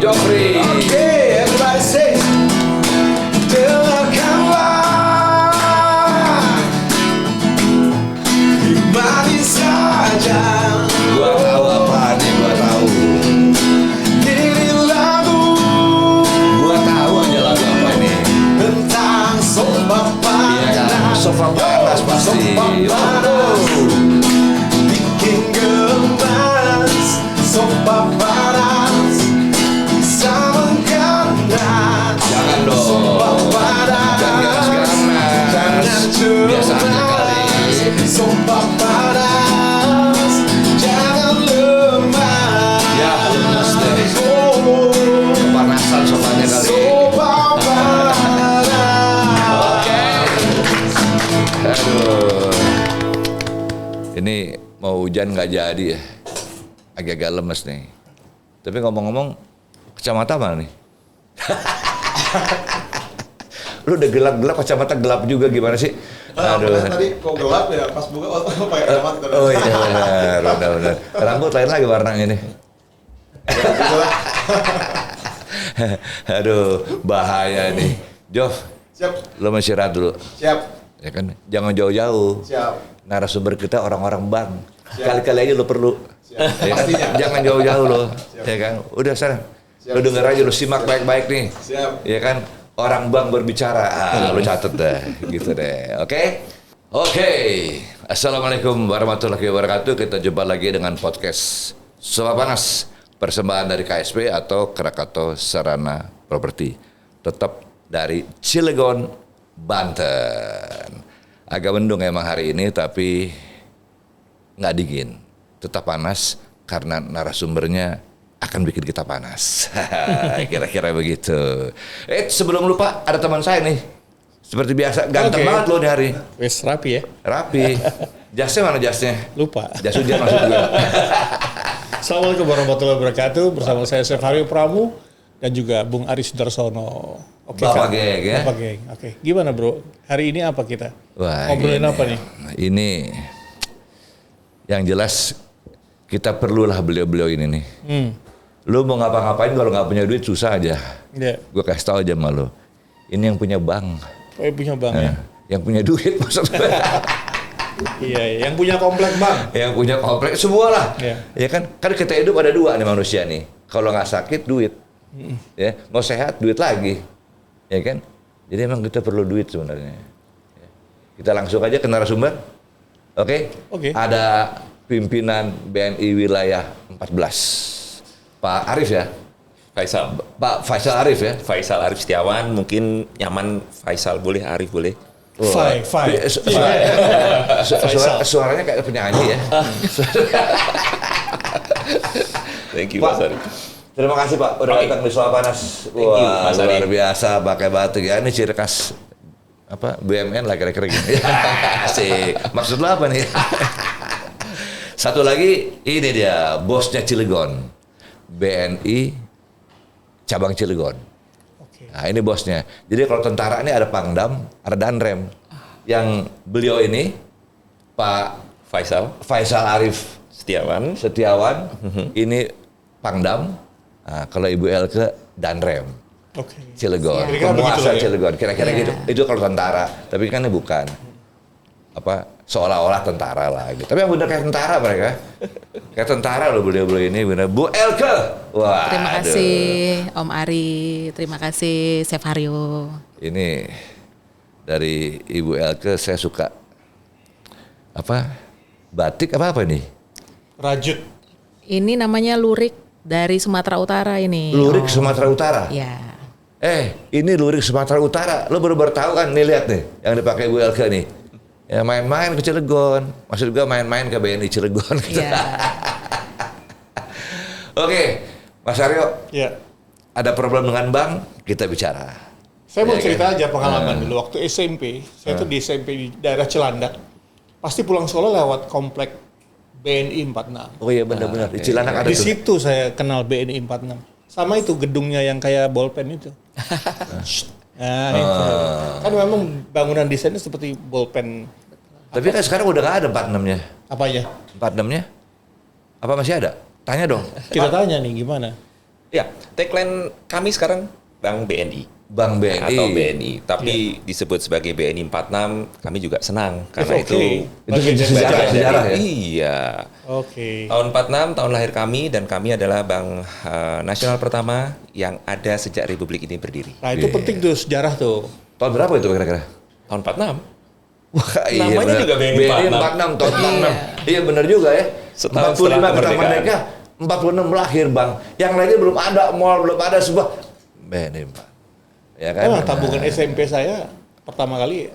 Jofri. Okay, everybody say, dengarkanlah dimana saja. Gua tahu apa nih, gua tahu. Ini lagu Gua tahu aja lagu apa ini. tentang sofa Iya kan, panas. sofa panas pasti. Sofa panas bikin gemas. Sofa panas bisa mengganas. Jangan dong. Sofa panas Jangan ganas-ganas. jangan Biasa aja kali. cemas. Sofa panas jangan lemah. Ya, lemas deh. Oh, Kepanasan sofanya kali. sofa panas. Aduh. Ini mau hujan nggak jadi ya. Agak-agak lemes nih. Tapi ngomong-ngomong, kacamata mana nih? Lu udah gelap-gelap, kacamata gelap juga gimana sih? Aduh. Tadi kok gelap ya pas buka pakai kacamata. Oh iya benar. Rambut lain lagi warnanya nih. Aduh, bahaya nih. Jof, Siap, lo masih istirahat dulu. siap, Ya kan? Jangan jauh-jauh. siap. Narasumber kita orang-orang bank. Siap. Kali-kali aja lo perlu. Siap. Ya kan? Pastinya. Jangan jauh-jauh lo. Siap. Ya kan? Udah sana. Siap. Lo denger aja, lo simak baik-baik nih. Siap. Ya kan? Orang bank berbicara. Lo catet deh. Gitu deh. Oke? Oke. Assalamualaikum warahmatullahi wabarakatuh. Kita jumpa lagi dengan podcast Sofa Panas. Persembahan dari KSP atau Krakatau Sarana Properti. Tetap dari Cilegon, Banten. Agak mendung emang hari ini, tapi nggak dingin. Tetap panas karena narasumbernya akan bikin kita panas. Kira-kira begitu. Sebelum lupa, ada teman saya nih. Seperti biasa, ganteng Oke. banget loh di hari. Wes rapi ya? Rapi. Jasnya mana jasnya? Lupa. Jas hujan maksud gue. Assalamualaikum warahmatullahi wabarakatuh. Bersama saya Chef Haryo Pramu dan juga Bung Aris Sudarsono. Oke, Bapak Kak. geng ya? Bapak geng. Oke. Gimana bro? Hari ini apa kita? Wah, Ngobrolin ini- apa nih? Ini yang jelas kita perlulah beliau-beliau ini nih. Lu mau ngapa-ngapain kalau nggak punya duit susah aja. Ya. Gue kasih tau aja sama lu. Ini yang punya bank. Oh, punya bank ya? Yang punya duit maksud gue. Iya, yang punya komplek bank. Yang punya kompleks semua lah. Iya. Ya kan? Kan kita hidup ada dua nih manusia nih. Kalau nggak sakit duit. Ya, mau sehat duit lagi. Ya kan? Jadi emang kita perlu duit sebenarnya. Ya. Kita langsung aja ke narasumber. Oke? Oke. Ada pimpinan BNI wilayah 14. Pak Arif ya? Faisal. Pak Faisal Arif ya? Faisal Arif Setiawan, mungkin nyaman Faisal boleh, Arif boleh. Fai. Suaranya kayak penyanyi ya. Thank you, Pak, Mas Arif. terima kasih Pak udah Oke. datang di Sofa Panas. Thank you, Mas Ari. Luar biasa pakai batik ya. Ini ciri khas apa BUMN lah kira-kira gini. Asik. Maksud lo apa nih? Satu lagi ini dia bosnya Cilegon. BNI cabang Cilegon. Oke. Nah, ini bosnya. Jadi kalau tentara ini ada Pangdam, ada Danrem. Yang beliau ini Pak Faisal Arif Setiawan. Setiawan, ini Pangdam. Nah, kalau Ibu Elke Danrem, Oke. Cilegon, Kira-kira begitu penguasa lah ya? Cilegon. Kira-kira Iya. gitu. Itu kalau tentara. Tapi kan ini bukan. Apa seolah-olah tentara lah gitu. Tapi yang benar kayak tentara mereka. Kayak tentara loh beliau-beliau ini benar. Bu Elke. Wah. Terima kasih Om Ari, terima kasih Chef Haryo. Ini dari Ibu Elke saya suka apa? Batik apa nih? Rajut. Ini namanya lurik dari Sumatera Utara ini. Lurik Oh, Sumatera Utara. Ya. Ini lurik Sumatera Utara. Lo baru tahu kan nih, lihat nih yang dipakai Bu Elke nih. Ya main-main ke Cilegon. Maksud gue main-main ke BNI Cilegon gitu. Iya. Oke, Mas Aryo, Ya. ada problem dengan bank, kita bicara. Saya mau Ya, cerita kan? aja pengalaman dulu waktu SMP. Saya tuh di SMP di daerah Cilandak. Pasti pulang sekolah lewat komplek BNI 46. Oh iya benar-benar. Di Cilandak ada Di tuh. situ saya kenal BNI 46. Sama itu gedungnya yang kayak bolpen itu. Nah, itu. Kan memang bangunan desainnya seperti bolpen. Tapi kan sekarang udah nggak ada 46-nya. Apa aja? 46-nya? Apa masih ada? Tanya dong. Kita tanya nih gimana? Ya, tagline kami sekarang Bank BNI. Bank BNI. Atau BNI. Tapi disebut sebagai BNI 46, kami juga senang. Karena Oke. itu Bagian dari sejarah ya. Iya. Oke. Tahun 46, tahun lahir kami, dan kami adalah bank nasional pertama yang ada sejak Republik ini berdiri. Nah itu penting tuh sejarah tuh. Tahun berapa itu kira-kira? Tahun 46. Wah, Namanya bener. juga BNI 46 tahun 46. Iya benar juga ya. Setahun 45 setelah kita kemerdekaan. merdeka, 46 lahir Bang. Yang lainnya belum ada mall, belum ada sebuah BNI Pak. Ya kan? Nah, tabungan SMP saya pertama kali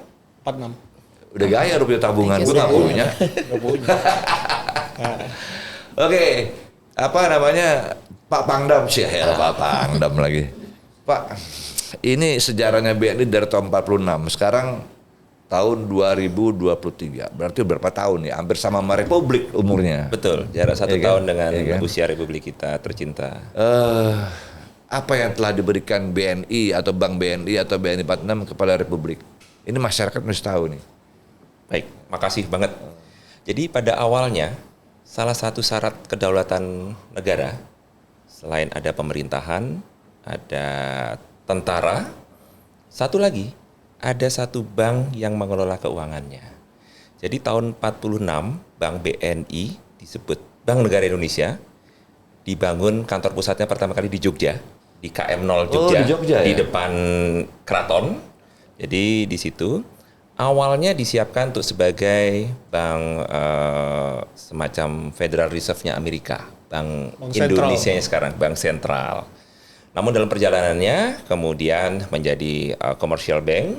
46. Udah gaya rupiah tabungan, gue nggak punya. Nggak punya. Nah, Oke, apa namanya Pak Pangdam sih ya Pak Pangdam lagi. Pak, ini sejarahnya BNI dari tahun 46. Sekarang tahun 2023. Berarti berapa tahun ya? Hampir sama Republik umurnya. Betul, jarak 1 Iya kan? tahun dengan Iya kan? usia Republik kita tercinta. Apa yang telah diberikan BNI atau Bank BNI atau BNI 46 kepada Republik? Ini masyarakat mesti tahu nih. Baik, makasih banget. Jadi pada awalnya, salah satu syarat kedaulatan negara, selain ada pemerintahan, ada tentara, satu lagi, ada satu bank yang mengelola keuangannya. Jadi tahun 46, Bank BNI disebut Bank Negara Indonesia, dibangun kantor pusatnya pertama kali di Jogja, di KM0 Jogja, di Jogja di ya? depan keraton. Jadi di situ awalnya disiapkan untuk sebagai bank semacam Federal Reserve-nya Amerika, bank Indonesia yang sekarang, bank sentral. Namun dalam perjalanannya kemudian menjadi commercial bank,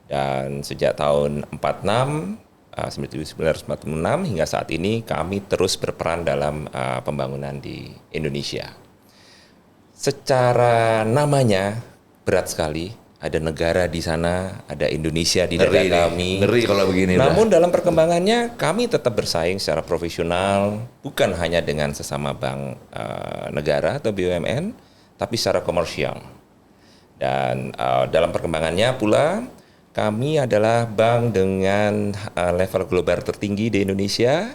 dan sejak tahun 1946 hingga saat ini kami terus berperan dalam pembangunan di Indonesia. Secara namanya berat sekali, ada negara di sana, ada Indonesia di Ngeri dada nih, kami. ngeri kalau begini. Namun dalam perkembangannya kami tetap bersaing secara profesional, bukan hanya dengan sesama bank negara atau BUMN, tapi secara komersial. Dan dalam perkembangannya pula, kami adalah bank dengan level global tertinggi di Indonesia,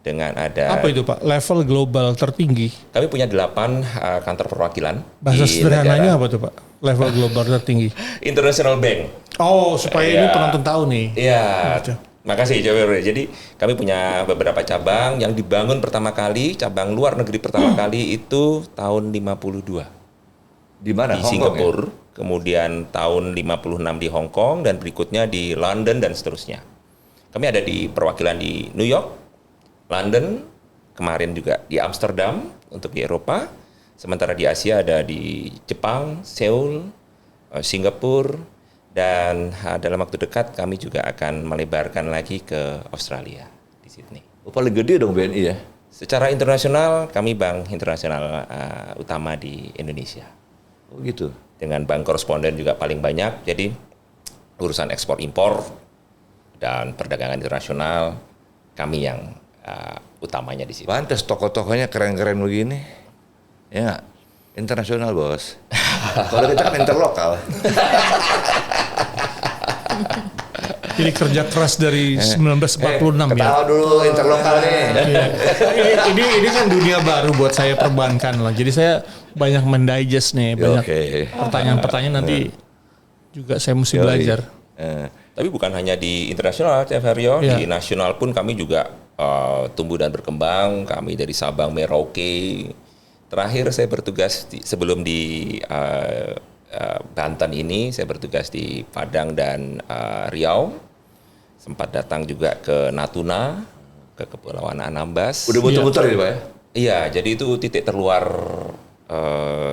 dengan ada... apa itu Pak? Level global tertinggi? Kami punya 8 kantor perwakilan. Bahasa di sederhananya negara. apa tuh Pak? Level global tertinggi. International Bank. Oh, supaya ini Iya. penonton tahu nih. Iya, Gitu. makasih Jawa. Jadi kami punya beberapa cabang yang dibangun pertama kali, cabang luar negeri pertama kali itu tahun 52 Di mana? di Hong Kong, Singapura, kemudian tahun 56 di Hong Kong, dan berikutnya di London dan seterusnya. Kami ada di perwakilan di New York, London, kemarin juga di Amsterdam untuk di Eropa, sementara di Asia ada di Jepang, Seoul, Singapura, dan dalam waktu dekat kami juga akan melebarkan lagi ke Australia di Sydney. ya? Oh, paling gede dong BNI ya? Secara internasional kami bank internasional utama di Indonesia. Oh gitu. Dengan bank koresponden juga paling banyak, jadi urusan ekspor impor dan perdagangan internasional kami yang utamanya di situ. Pantes tokoh-tokohnya keren-keren begini. Ya nggak? Internasional bos. Kalau kita kan interlokal. Jadi kerja keras dari 1946 ya. Ketawa dulu interlokal nih. ini kan dunia baru buat saya perbankan lah. Jadi saya banyak mendigest nih, banyak Oke. pertanyaan-pertanyaan nanti juga saya mesti Yoi. belajar. Tapi bukan hanya di internasional, Chef Haryo, Ya. di nasional pun kami juga tumbuh dan berkembang. Kami dari Sabang, Merauke. Terakhir saya bertugas sebelum di Banten ini, saya bertugas di Padang dan Riau. Sempat datang juga ke Natuna, ke Kepulauan Anambas. Udah muter-muter ya Pak ya? Iya, jadi itu titik terluar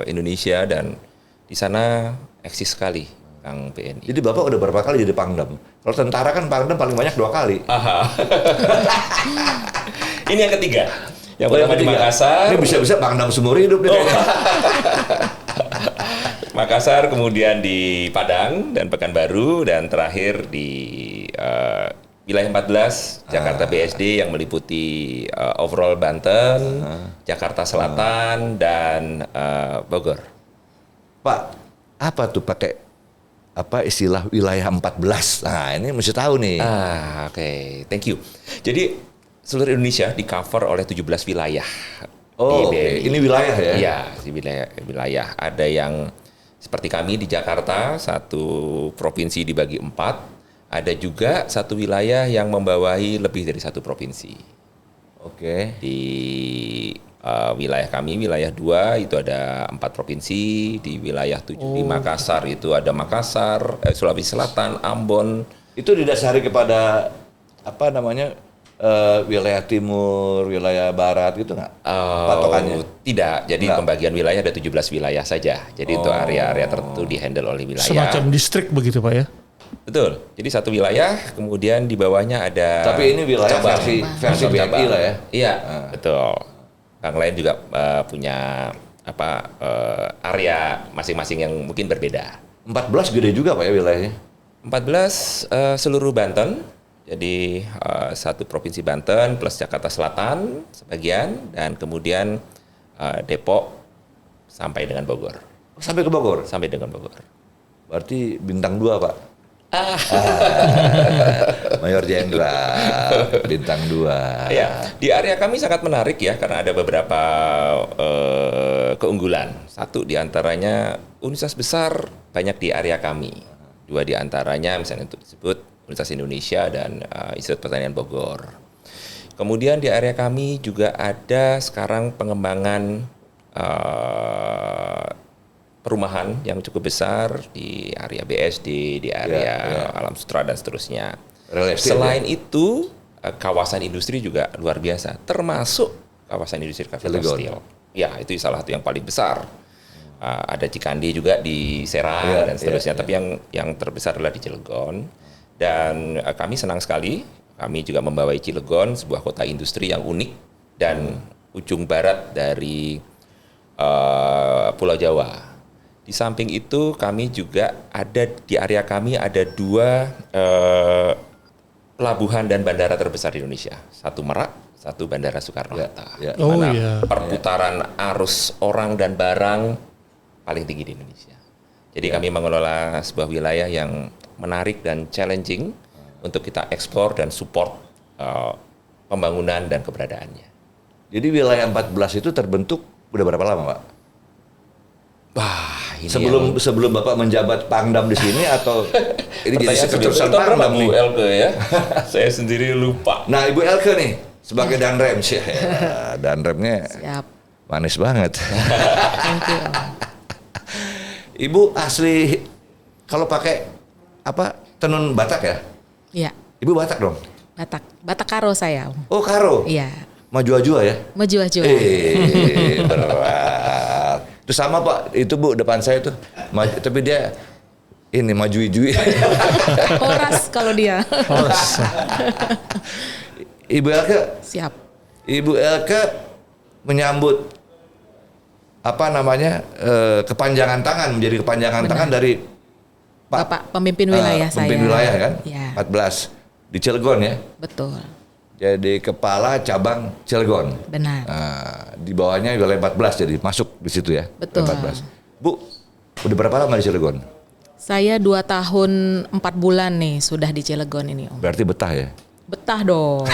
Indonesia, dan di sana eksis sekali Bank BNI. Jadi Bapak udah berapa kali jadi Pangdam? Kalau tentara kan Pangdam paling banyak 2 kali. Aha. Ini yang ketiga. Yang Oh, pertama di ketiga. Makassar. Ini bisa-bisa Pangdam seumur hidup nih. kayaknya. Makassar, kemudian di Padang dan Pekanbaru, dan terakhir di wilayah 14 Jakarta BSD yang meliputi overall Banten, Jakarta Selatan, dan Bogor. Pak, apa tuh pakai apa istilah wilayah 14? Nah, ini mesti tahu nih. Oke, thank you. Jadi seluruh Indonesia di cover oleh 17 wilayah. Oh, oke. BNI. Ini wilayah ya? Iya, di wilayah. Ada yang seperti kami di Jakarta, satu provinsi dibagi 4. Ada juga satu wilayah yang membawahi lebih dari satu provinsi. Oke. Di wilayah kami, wilayah 2 itu ada 4 provinsi. Di wilayah 7 di Makassar itu ada Makassar, Sulawesi Selatan, Ambon. Itu didasari kepada apa namanya wilayah timur, wilayah barat gitu nggak? Patokannya? Tidak, jadi Enggak. pembagian wilayah ada 17 wilayah saja. Jadi untuk area-area tertentu dihandle oleh wilayah. Semacam distrik begitu Pak ya? Betul. Jadi satu wilayah, kemudian di bawahnya ada. Tapi ini wilayah cabang. versi BNI Cabang. lah ya? Iya, betul. Yang lain juga punya area masing-masing yang mungkin berbeda. 14 gede juga Pak ya wilayahnya? 14 seluruh Banten. Jadi satu provinsi Banten plus Jakarta Selatan sebagian dan kemudian Depok sampai dengan Bogor. Sampai ke Bogor? Sampai dengan Bogor. Berarti bintang 2 Pak? Mayor Jenderal, bintang 2. Ya, di area kami sangat menarik ya karena ada beberapa keunggulan. Satu diantaranya universitas besar banyak di area kami. 2 diantaranya misalnya untuk disebut Universitas Indonesia dan Institut Pertanian Bogor. Kemudian di area kami juga ada sekarang pengembangan perumahan yang cukup besar di area BSD, di area Alam Sutra dan seterusnya. Real estate, Selain itu, kawasan industri juga luar biasa, termasuk kawasan industri Capital Cilegon. Steel. Ya, itu salah satu yang paling besar. Ada Cikandi juga di Serang dan seterusnya, tapi yang terbesar adalah di Cilegon. Dan kami senang sekali, kami juga membawai Cilegon, sebuah kota industri yang unik dan ujung barat dari Pulau Jawa. Di samping itu kami juga ada di area kami ada 2 pelabuhan dan bandara terbesar di Indonesia. Satu Merak, satu Bandara Soekarno-Hatta. Ya. Oh, Mana iya. perputaran arus orang dan barang paling tinggi di Indonesia. Jadi kami mengelola sebuah wilayah yang menarik dan challenging untuk kita eksplor dan support pembangunan dan keberadaannya. Jadi wilayah 14 itu terbentuk udah berapa lama Pak? Wah, ini Sebelum Bapak menjabat Pangdam di sini atau ini jadi seketerusan tahun berapa Pangdam Bu nih? Elke ya? Saya sendiri lupa. Nah Ibu Elke nih sebagai Danrem sih, Danremnya Siap. manis banget. Thank you Om. Ibu asli kalau pakai apa tenun Batak ya? Iya, Ibu Batak dong? Batak Karo saya Om. Oh Karo? Iya, Maju-ajua ya? Maju-Maju. Berat. Itu sama Pak, itu Bu depan saya tuh. Tapi dia ini maju-ijui. Horas kalau dia. Ibu Elke, Siap. Ibu Elke menyambut apa namanya kepanjangan tangan menjadi kepanjangan tangan dari Bapak pemimpin wilayah saya. pemimpin wilayah kan? Iya, 14 di Cilegon ya. betul. Jadi kepala cabang Cilegon. Benar. Di bawahnya wilayah 14 jadi masuk di situ ya. Betul. 14. Bu, udah berapa lama di Cilegon? Saya 2 tahun 4 bulan nih sudah di Cilegon ini Om. Berarti betah ya? Betah dong.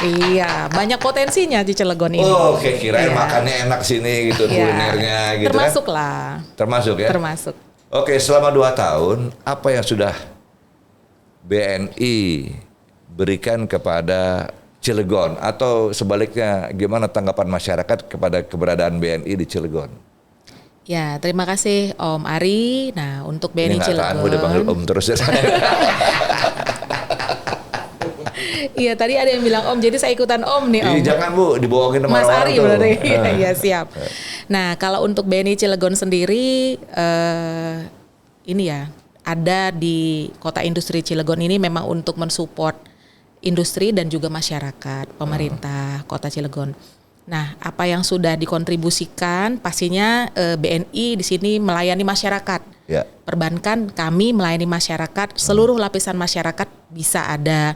Iya, banyak potensinya di Cilegon ini. Oh, oke, kirain Iya. makannya enak sini gitu, Iya. kulinernya gitu Termasuk kan. lah. Termasuk ya? Termasuk. Oke, selama 2 tahun, apa yang sudah BNI berikan kepada Cilegon? Atau sebaliknya, gimana tanggapan masyarakat kepada keberadaan BNI di Cilegon? Ya, terima kasih Om Ari. Nah, untuk BNI Ini nggak tahan, Cilegon. udah panggil Om terus ya. Iya, tadi ada yang bilang Om, jadi saya ikutan Om nih Om. Ih, jangan Bu, dibohongin sama Mas orang-orang Ari tuh. berarti. Iya, siap. Nah, kalau untuk BNI Cilegon sendiri ini ya, ada di Kota Industri Cilegon ini memang untuk mensupport industri dan juga masyarakat, pemerintah Kota Cilegon. Nah, apa yang sudah dikontribusikan pastinya BNI di sini melayani masyarakat. Ya. Perbankan kami melayani masyarakat, seluruh lapisan masyarakat bisa ada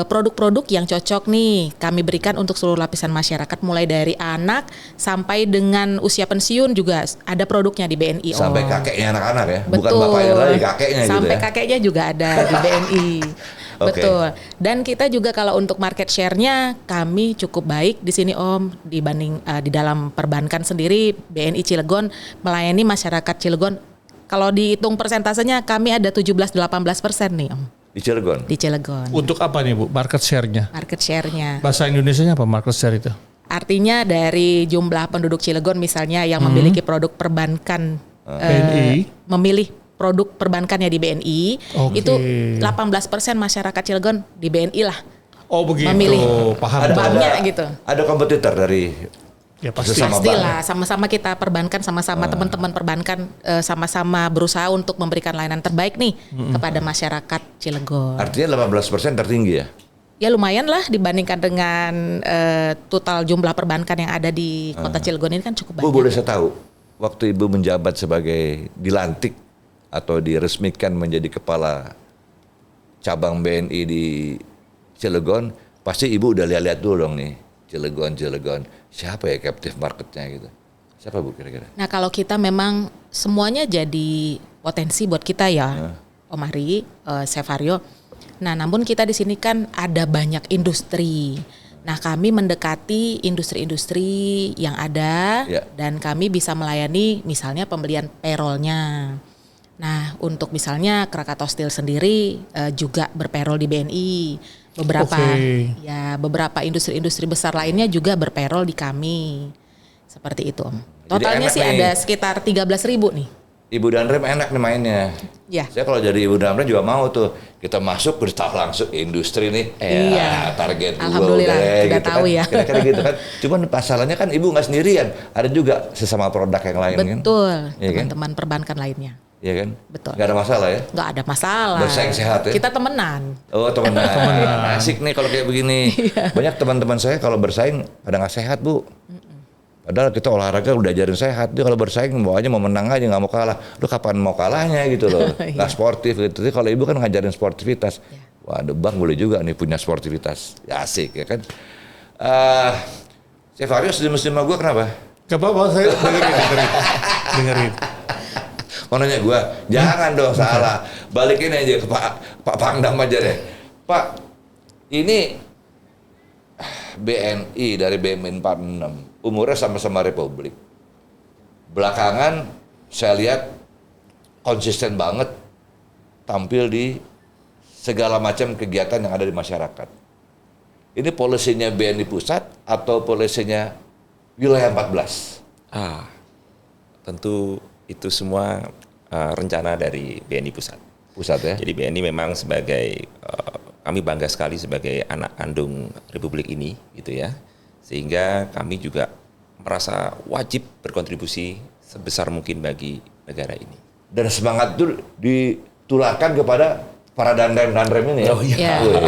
produk-produk yang cocok nih kami berikan untuk seluruh lapisan masyarakat mulai dari anak sampai dengan usia pensiun juga ada produknya di BNI. Sampai kakeknya anak-anak ya, bukan Betul. bapaknya lagi, kakeknya sampai gitu ya. kakeknya juga ada di BNI. Oke. Betul. Dan kita juga kalau untuk market share-nya kami cukup baik di sini Om, dibanding di dalam perbankan sendiri BNI Cilegon melayani masyarakat Cilegon. Kalau dihitung persentasenya kami ada 17-18% nih Om Di Cilegon. di Cilegon. Untuk apa nih Bu market share-nya? Market share-nya. Bahasa Indonesianya apa market share itu? Artinya dari jumlah penduduk Cilegon misalnya yang memiliki produk perbankan BNI. memilih produk perbankannya di BNI, Oke. itu 18% masyarakat Cilegon di BNI lah. Oh begitu, Memilih. paham. Banknya gitu. Ada kompetitor dari Ya pasti. Sesama Pastilah, sama-sama kita perbankan, sama-sama teman-teman perbankan sama-sama berusaha untuk memberikan layanan terbaik nih kepada masyarakat Cilegon. artinya 18% tertinggi ya. Ya lumayan lah dibandingkan dengan total jumlah perbankan yang ada di kota Cilegon ini kan cukup Bu, banyak. boleh saya tahu waktu Ibu menjabat sebagai dilantik atau diresmikan menjadi kepala cabang BNI di Cilegon, pasti Ibu udah lihat-lihat dulu dong nih Cilegon. Siapa ya captive marketnya gitu? Siapa Bu kira-kira? Nah kalau kita memang semuanya jadi potensi buat kita ya, Om Ari, Sevario. Nah namun kita di sini kan ada banyak industri. Nah kami mendekati industri-industri yang ada dan kami bisa melayani misalnya pembelian payroll-nya. Nah untuk misalnya Krakatau Steel sendiri juga berpayroll di BNI. Beberapa industri-industri besar lainnya juga berpayroll di kami. Seperti itu Om. Totalnya sih ada sekitar 13.000 nih. Ibu Danrem enak nih mainnya. Ya. Saya kalau jadi Ibu Danrem juga mau tuh. Kita masuk udah tahu langsung industri nih. Iya. Target gua Alhamdulillah, udah sudah gitu tahu kan. ya. Kira-kira gitu kan. Cuman masalahnya kan Ibu nggak sendirian. Ada juga sesama produk yang lain kan. Betul, Iya kan? teman-teman perbankan lainnya. Iya kan? Betul. Nggak ada masalah ya? Nggak ada masalah. Bersaing sehat ya? Kita temenan. Oh temenan. Asik nih kalau kayak begini. Banyak teman-teman saya kalau bersaing pada nggak sehat Bu. Padahal kita olahraga udah ajarin sehat. Dia kalau bersaing bawanya mau menang aja nggak mau kalah. Lu kapan mau kalahnya gitu loh. Nggak sportif gitu. Tapi kalau Ibu kan ngajarin sportivitas. Waduh Bang boleh juga nih punya sportivitas. Ya asik ya kan. Sevario senyum-senyum sama gue kenapa? Gak apa-apa, saya dengerin. Mau nanya gue, jangan dong salah. Balikin aja ke Pak Pangdam aja deh. Pak, ini BNI dari BMN 46, umurnya sama-sama Republik. Belakangan saya lihat konsisten banget tampil di segala macam kegiatan yang ada di masyarakat. Ini polisinya BNI pusat atau polisinya wilayah 14? Tentu itu semua rencana dari BNI Pusat. Pusat ya? Jadi BNI memang sebagai, kami bangga sekali sebagai anak kandung Republik ini gitu ya. Sehingga kami juga merasa wajib berkontribusi sebesar mungkin bagi negara ini. Dan semangat itu ditularkan kepada para dandrem-dandrem ini ya? Oh iya. Ya.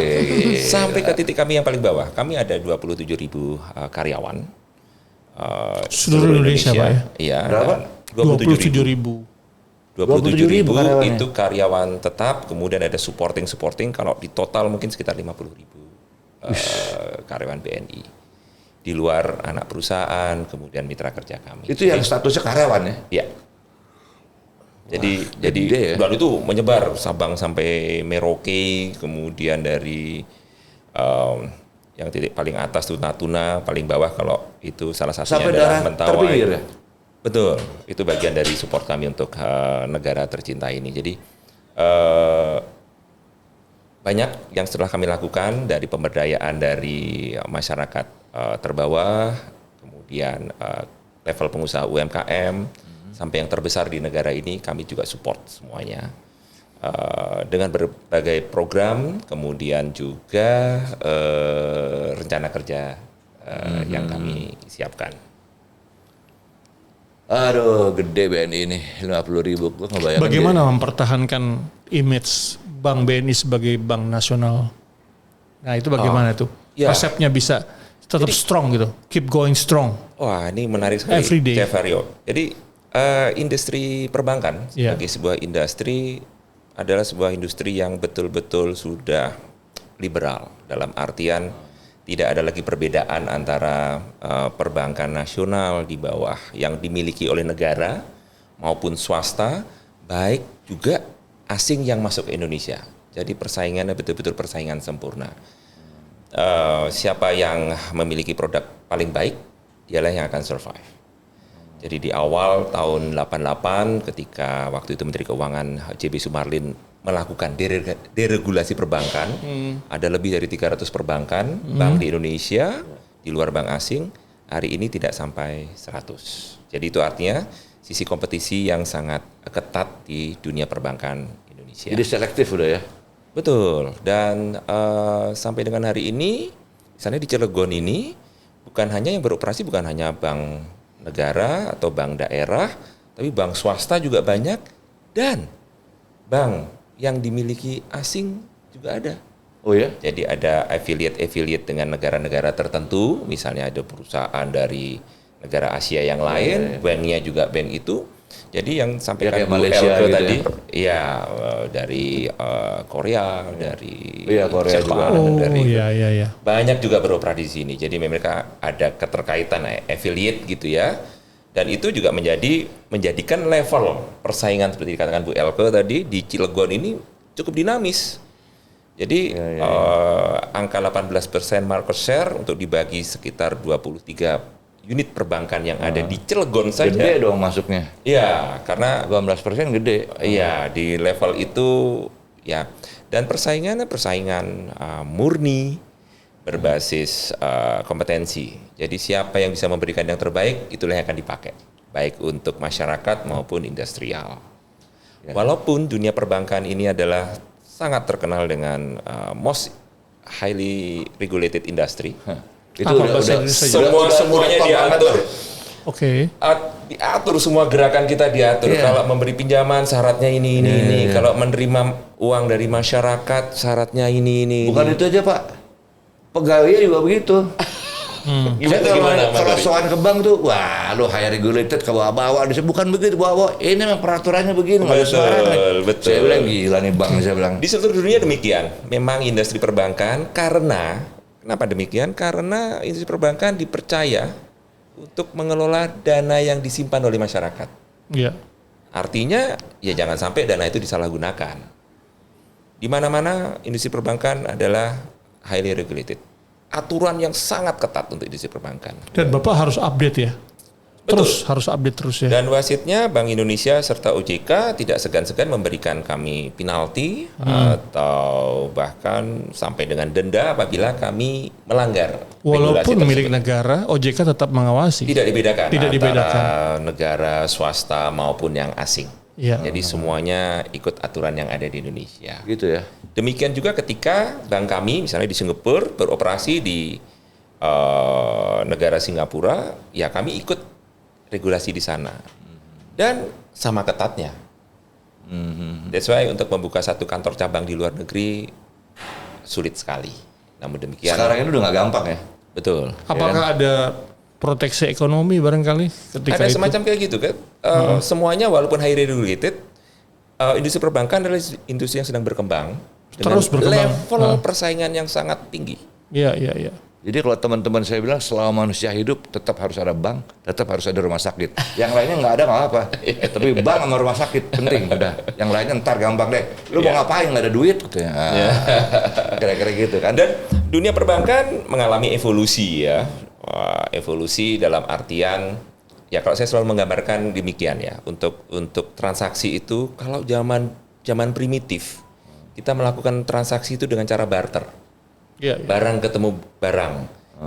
Sampai ke titik kami yang paling bawah. Kami ada 27.000 karyawan. Seluruh Indonesia, Pak ya? Iya. Berapa? 27.000. 27.000 karyawan ya? itu karyawan tetap, kemudian ada supporting. Kalau di total mungkin sekitar 50.000 karyawan BNI. Di luar anak perusahaan, kemudian mitra kerja kami. Itu yang statusnya karyawan ya? Iya. Jadi gede ya? dan itu menyebar Sabang sampai Merauke, kemudian dari yang titik paling atas tuh Natuna, paling bawah kalau itu salah satunya Sampai adalah daerah Mentawai. terpinggir ya? Betul, itu bagian dari support kami untuk negara tercinta ini. Jadi banyak yang setelah kami lakukan dari pemberdayaan dari masyarakat terbawah, kemudian level pengusaha UMKM, sampai yang terbesar di negara ini kami juga support semuanya. Dengan berbagai program, kemudian juga rencana kerja yang kami siapkan. Aduh, gede BNI ini 50.000. Gue ngebayangin. Bagaimana mempertahankan image Bank BNI sebagai bank nasional? Nah itu bagaimana tuh? Ya. Resepnya bisa tetap strong gitu, keep going strong. Wah, ini menarik sekali, Every day. Chef Aryo. Jadi industri perbankan Yeah. sebagai sebuah industri adalah sebuah industri yang betul-betul sudah liberal, dalam artian tidak ada lagi perbedaan antara perbankan nasional di bawah yang dimiliki oleh negara maupun swasta, baik juga asing yang masuk ke Indonesia. Jadi persaingannya betul-betul persaingan sempurna. Siapa yang memiliki produk paling baik, dialah yang akan survive. Jadi di awal tahun 88 ketika waktu itu Menteri Keuangan JB Sumarlin melakukan deregulasi perbankan, ada lebih dari 300 perbankan, bank di Indonesia, di luar bank asing, hari ini tidak sampai 100. Jadi itu artinya sisi kompetisi yang sangat ketat di dunia perbankan Indonesia. Jadi selektif udah ya. Betul. Dan sampai dengan hari ini, misalnya di Cilegon ini, bukan hanya yang beroperasi bukan hanya bank negara atau bank daerah, tapi bank swasta juga banyak, dan bank yang dimiliki asing juga ada. Oh ya? Jadi ada affiliate dengan negara-negara tertentu, misalnya ada perusahaan dari negara Asia yang lain, banknya juga bank itu. Jadi yang sampaikan kayak Malaysia Elke gitu tadi, dari Korea, dari Korea Jepang, juga. dari iya. banyak juga beroperasi di sini. Jadi mereka ada keterkaitan affiliate gitu ya. Dan itu juga menjadikan level persaingan seperti dikatakan Bu Elke tadi di Cilegon ini cukup dinamis. Jadi angka 18% market share untuk dibagi sekitar 23 unit perbankan yang ada di Cilegon saja. Gede dong masuknya. Iya, karena 18% gede. iya di level itu ya. Dan persaingan murni berbasis kompetensi. Jadi siapa yang bisa memberikan yang terbaik, itulah yang akan dipakai, baik untuk masyarakat maupun industrial. Ya. Walaupun dunia perbankan ini adalah sangat terkenal dengan most highly regulated industry. Itu Apa bahasa Indonesia? Semuanya diatur. Oke. Diatur semua gerakan kita diatur. Kalau memberi pinjaman syaratnya ini. Kalau menerima uang dari masyarakat syaratnya ini. Bukan itu aja Pak, pegawainya juga begitu. Gimana, Kalau soal ke bank tuh, wah lo high regulated ke bawah-bawah, bukan begitu bawah. Ini memang peraturannya begini, nggak ada sembarangan. Betul. Saya bilang gila nih bank, saya bilang. Di seluruh dunia demikian. Memang industri perbankan kenapa demikian? Karena industri perbankan dipercaya untuk mengelola dana yang disimpan oleh masyarakat. Iya. Artinya ya jangan sampai dana itu disalahgunakan. Di mana-mana industri perbankan adalah highly regulated. Aturan yang sangat ketat untuk industri perbankan. Dan Bapak harus update ya? Harus update terus ya? Dan wasitnya Bank Indonesia serta OJK tidak segan-segan memberikan kami penalti atau bahkan sampai dengan denda apabila kami melanggar regulasi Walaupun tersebut. milik negara, OJK tetap mengawasi. Tidak dibedakan Tidak antara negara swasta maupun yang asing. Iya. Jadi semuanya ikut aturan yang ada di Indonesia. Gitu ya. Demikian juga ketika bank kami misalnya di Singapura beroperasi di negara Singapura, ya kami ikut regulasi di sana. Dan sama ketatnya. That's why untuk membuka satu kantor cabang di luar negeri sulit sekali. Namun demikian. Sekarang ini udah nggak gampang ya. Betul. Apakah ada proteksi ekonomi barangkali ketika Ada itu? semacam kayak gitu kan. Semuanya walaupun highly regulated, industri perbankan adalah industri yang sedang berkembang. Terus berkembang. Level persaingan yang sangat tinggi. Iya. Jadi kalau teman-teman saya bilang selama manusia hidup tetap harus ada bank, tetap harus ada rumah sakit. Yang lainnya nggak ada nggak apa. Tapi bank sama rumah sakit penting udah. Yang lainnya ntar gampang deh. Lu mau ngapain nggak ada duit? Katanya. Kira-kira gitu kan. Dan dunia perbankan mengalami evolusi ya. Evolusi dalam artian ya kalau saya selalu menggambarkan demikian ya. Untuk transaksi itu kalau zaman primitif kita melakukan transaksi itu dengan cara barter. Iya. Barang ketemu barang.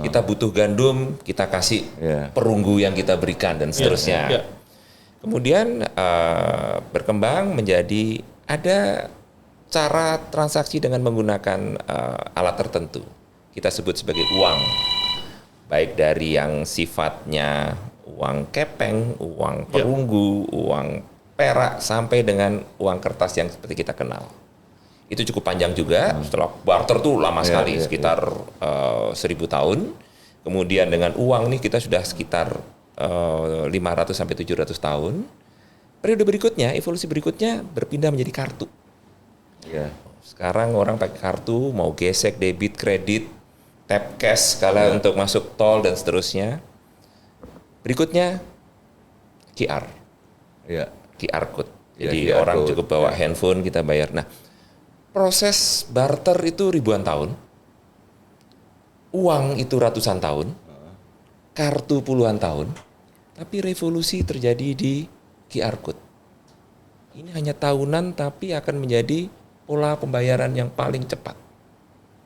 Kita butuh gandum, kita kasih perunggu yang kita berikan dan seterusnya. Iya. Kemudian berkembang menjadi ada cara transaksi dengan menggunakan alat tertentu. Kita sebut sebagai uang. Baik dari yang sifatnya uang kepeng, uang perunggu, uang perak, sampai dengan uang kertas yang seperti kita kenal. Itu cukup panjang juga. Setelah barter tuh lama sekali, sekitar 1000 tahun. Kemudian dengan uang nih kita sudah sekitar 500 sampai 700 tahun. Periode berikutnya, evolusi berikutnya berpindah menjadi kartu. Iya. Sekarang orang pakai kartu, mau gesek, debit, kredit, tap cash kalau untuk masuk tol dan seterusnya. Berikutnya QR. Iya. QR code. Ya, Jadi QR orang code. cukup bawa handphone kita bayar. Nah, proses barter itu ribuan tahun, uang itu ratusan tahun, kartu puluhan tahun, tapi revolusi terjadi di QR Code. Ini hanya tahunan tapi akan menjadi pola pembayaran yang paling cepat.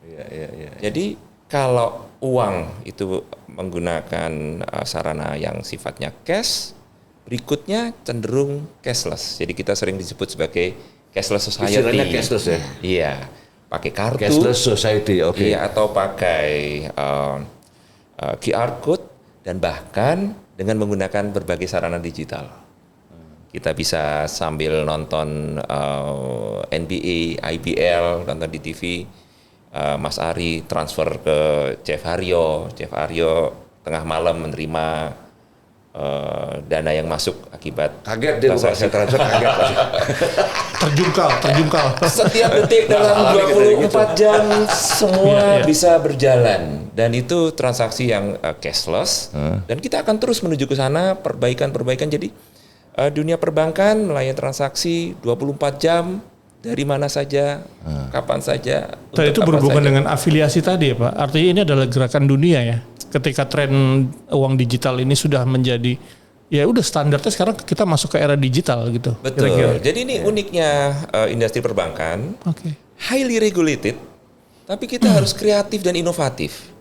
Iya. Jadi kalau uang itu menggunakan sarana yang sifatnya cash, berikutnya cenderung cashless. Jadi kita sering disebut sebagai cashless society. Istilahnya cashless ya? Iya, pakai kartu. Cashless society, oke. Iya, atau pakai QR code dan bahkan dengan menggunakan berbagai sarana digital. Kita bisa sambil nonton NBA, IBL, nonton di TV. Mas Ari transfer ke Chef Haryo tengah malam menerima dana yang masuk akibat Kaget dia bukan saya transfer, kaget pasti. Terjungkal. setiap detik dalam 24 jam semua bisa berjalan dan itu transaksi yang cashless dan kita akan terus menuju ke sana perbaikan jadi dunia perbankan melayani transaksi 24 jam dari mana saja kapan saja. Dan itu berhubungan dengan afiliasi tadi ya Pak. Artinya ini adalah gerakan dunia ya. Ketika tren uang digital ini sudah menjadi ya udah standarnya sekarang kita masuk ke era digital gitu. Betul. Kira-kira. Jadi ini uniknya industri perbankan. Oke. Highly regulated, tapi kita harus kreatif dan inovatif.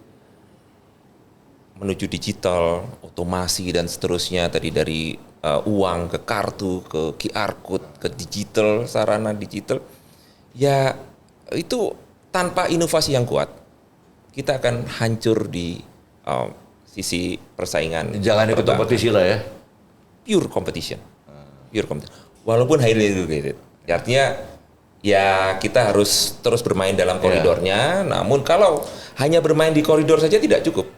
Menuju digital, otomasi dan seterusnya tadi dari uang ke kartu, ke QR code, ke digital, sarana digital. Ya itu tanpa inovasi yang kuat, kita akan hancur di sisi persaingan. Jangan ikut kompetisi lah ya. Pure competition. Walaupun highly regulated. Artinya ya kita harus terus bermain dalam koridornya. Namun kalau hanya bermain di koridor saja tidak cukup.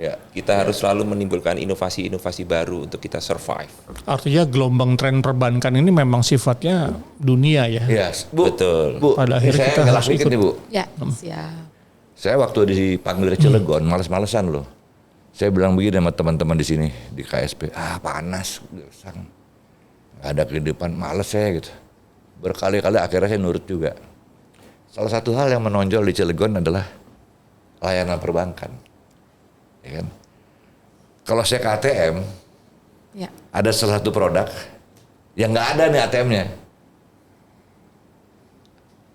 Ya, kita harus selalu menimbulkan inovasi-inovasi baru untuk kita survive. Artinya gelombang tren perbankan ini memang sifatnya dunia ya. Iya, Bu. Betul. Bu, Pada akhirnya saya kita ngelak harus dikit ikut. nih Bu. Ya, siap. Saya waktu dipanggil dari Cilegon, males-malesan loh. Saya bilang begini sama teman-teman di sini di KSP, panas, gersang, nggak ada kehidupan, males saya gitu. Berkali-kali akhirnya saya nurut juga. Salah satu hal yang menonjol di Cilegon adalah layanan perbankan, ya kan? Kalau saya ke ATM, Ya. ada salah satu produk yang nggak ada nih ATM-nya.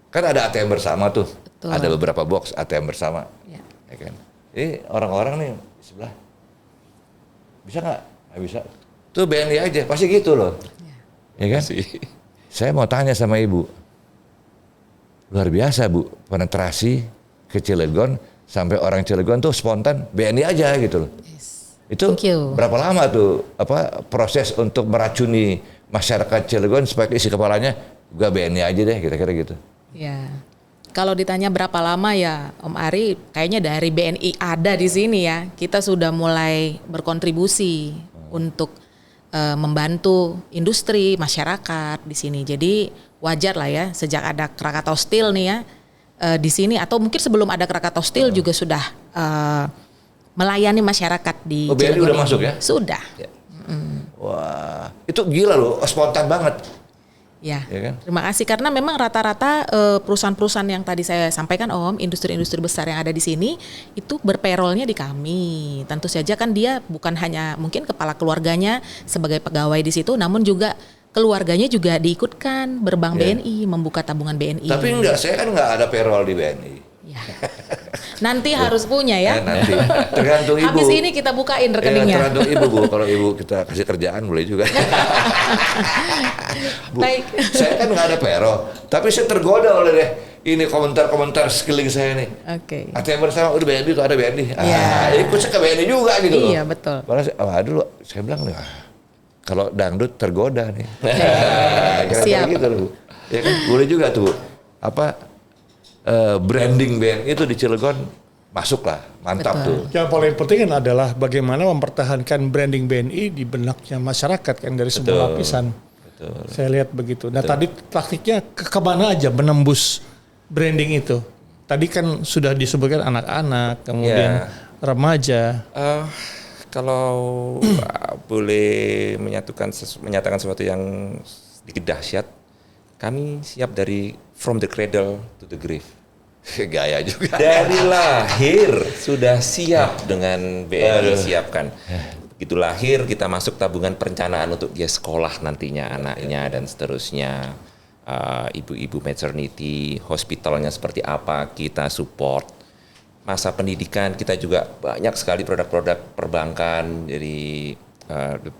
Kan ada ATM bersama tuh, Betul. ada beberapa box ATM bersama, Ya. ya kan? Ini orang-orang nih di sebelah bisa nggak? Nggak bisa. Tuh BNI aja, pasti gitu loh, ya kan? Saya mau tanya sama Ibu, luar biasa Bu, penetrasi ke Cilegon sampai orang Cilegon tuh spontan BNI aja gitu loh. Yes. Itu Thank you. berapa lama tuh proses untuk meracuni masyarakat Cilegon supaya isi kepalanya juga BNI aja deh kira-kira gitu. Ya. Kalau ditanya berapa lama ya Om Ari, kayaknya dari BNI ada di sini ya. Kita sudah mulai berkontribusi untuk membantu industri, masyarakat di sini. Jadi wajar lah ya sejak ada Krakatau Steel nih ya di sini atau mungkin sebelum ada Krakatau Steel juga sudah melayani masyarakat di BNI Cilegon udah ini. masuk ya? Sudah. Ya. Wah, itu gila loh, spontan banget. Ya, Ya kan? terima kasih karena memang rata-rata perusahaan-perusahaan yang tadi saya sampaikan Om, industri-industri besar yang ada di sini itu berpayrollnya di kami. Tentu saja kan dia bukan hanya mungkin kepala keluarganya sebagai pegawai di situ, namun juga keluarganya juga diikutkan berbank Ya. BNI, membuka tabungan BNI. Tapi enggak, saya kan enggak ada payroll di BNI. Ya. Nanti harus punya ya. Nanti tergantung Ibu. Habis ini kita bukain Ya, rekeningnya. tergantung Ibu Bu, kalau Ibu kita kasih kerjaan boleh juga. Bu, Baik. saya kan nggak ada payroll, tapi saya tergoda oleh deh ini komentar-komentar sekeliling saya nih. Oke. ATM bersama udah BNI tuh ada BNI. Iya. Ikut saya ke BNI juga gitu loh. Iya, betul. Padahal dulu saya bilang nih, kalau dangdut tergoda nih. Kira-kira Siap. gitu loh Bu. Ya kan boleh juga tuh Bu. Branding BNI itu di Cilegon masuk lah, mantap Betul. tuh. Yang paling penting kan adalah bagaimana mempertahankan branding BNI di benaknya masyarakat kan dari sebuah lapisan. Betul. Saya lihat begitu. Nah tadi taktiknya kemana aja menembus branding itu? Tadi kan sudah disebutkan anak-anak, kemudian remaja. Kalau boleh menyatakan sesuatu yang sedikit dahsyat, kami siap dari from the cradle to the grave. Gaya juga. Dari lahir sudah siap dengan BNI siapkan. Begitu lahir kita masuk tabungan perencanaan untuk dia sekolah nantinya anaknya dan seterusnya. Ibu-ibu maternity, hospitalnya seperti apa kita support. Masa pendidikan kita juga banyak sekali produk-produk perbankan dari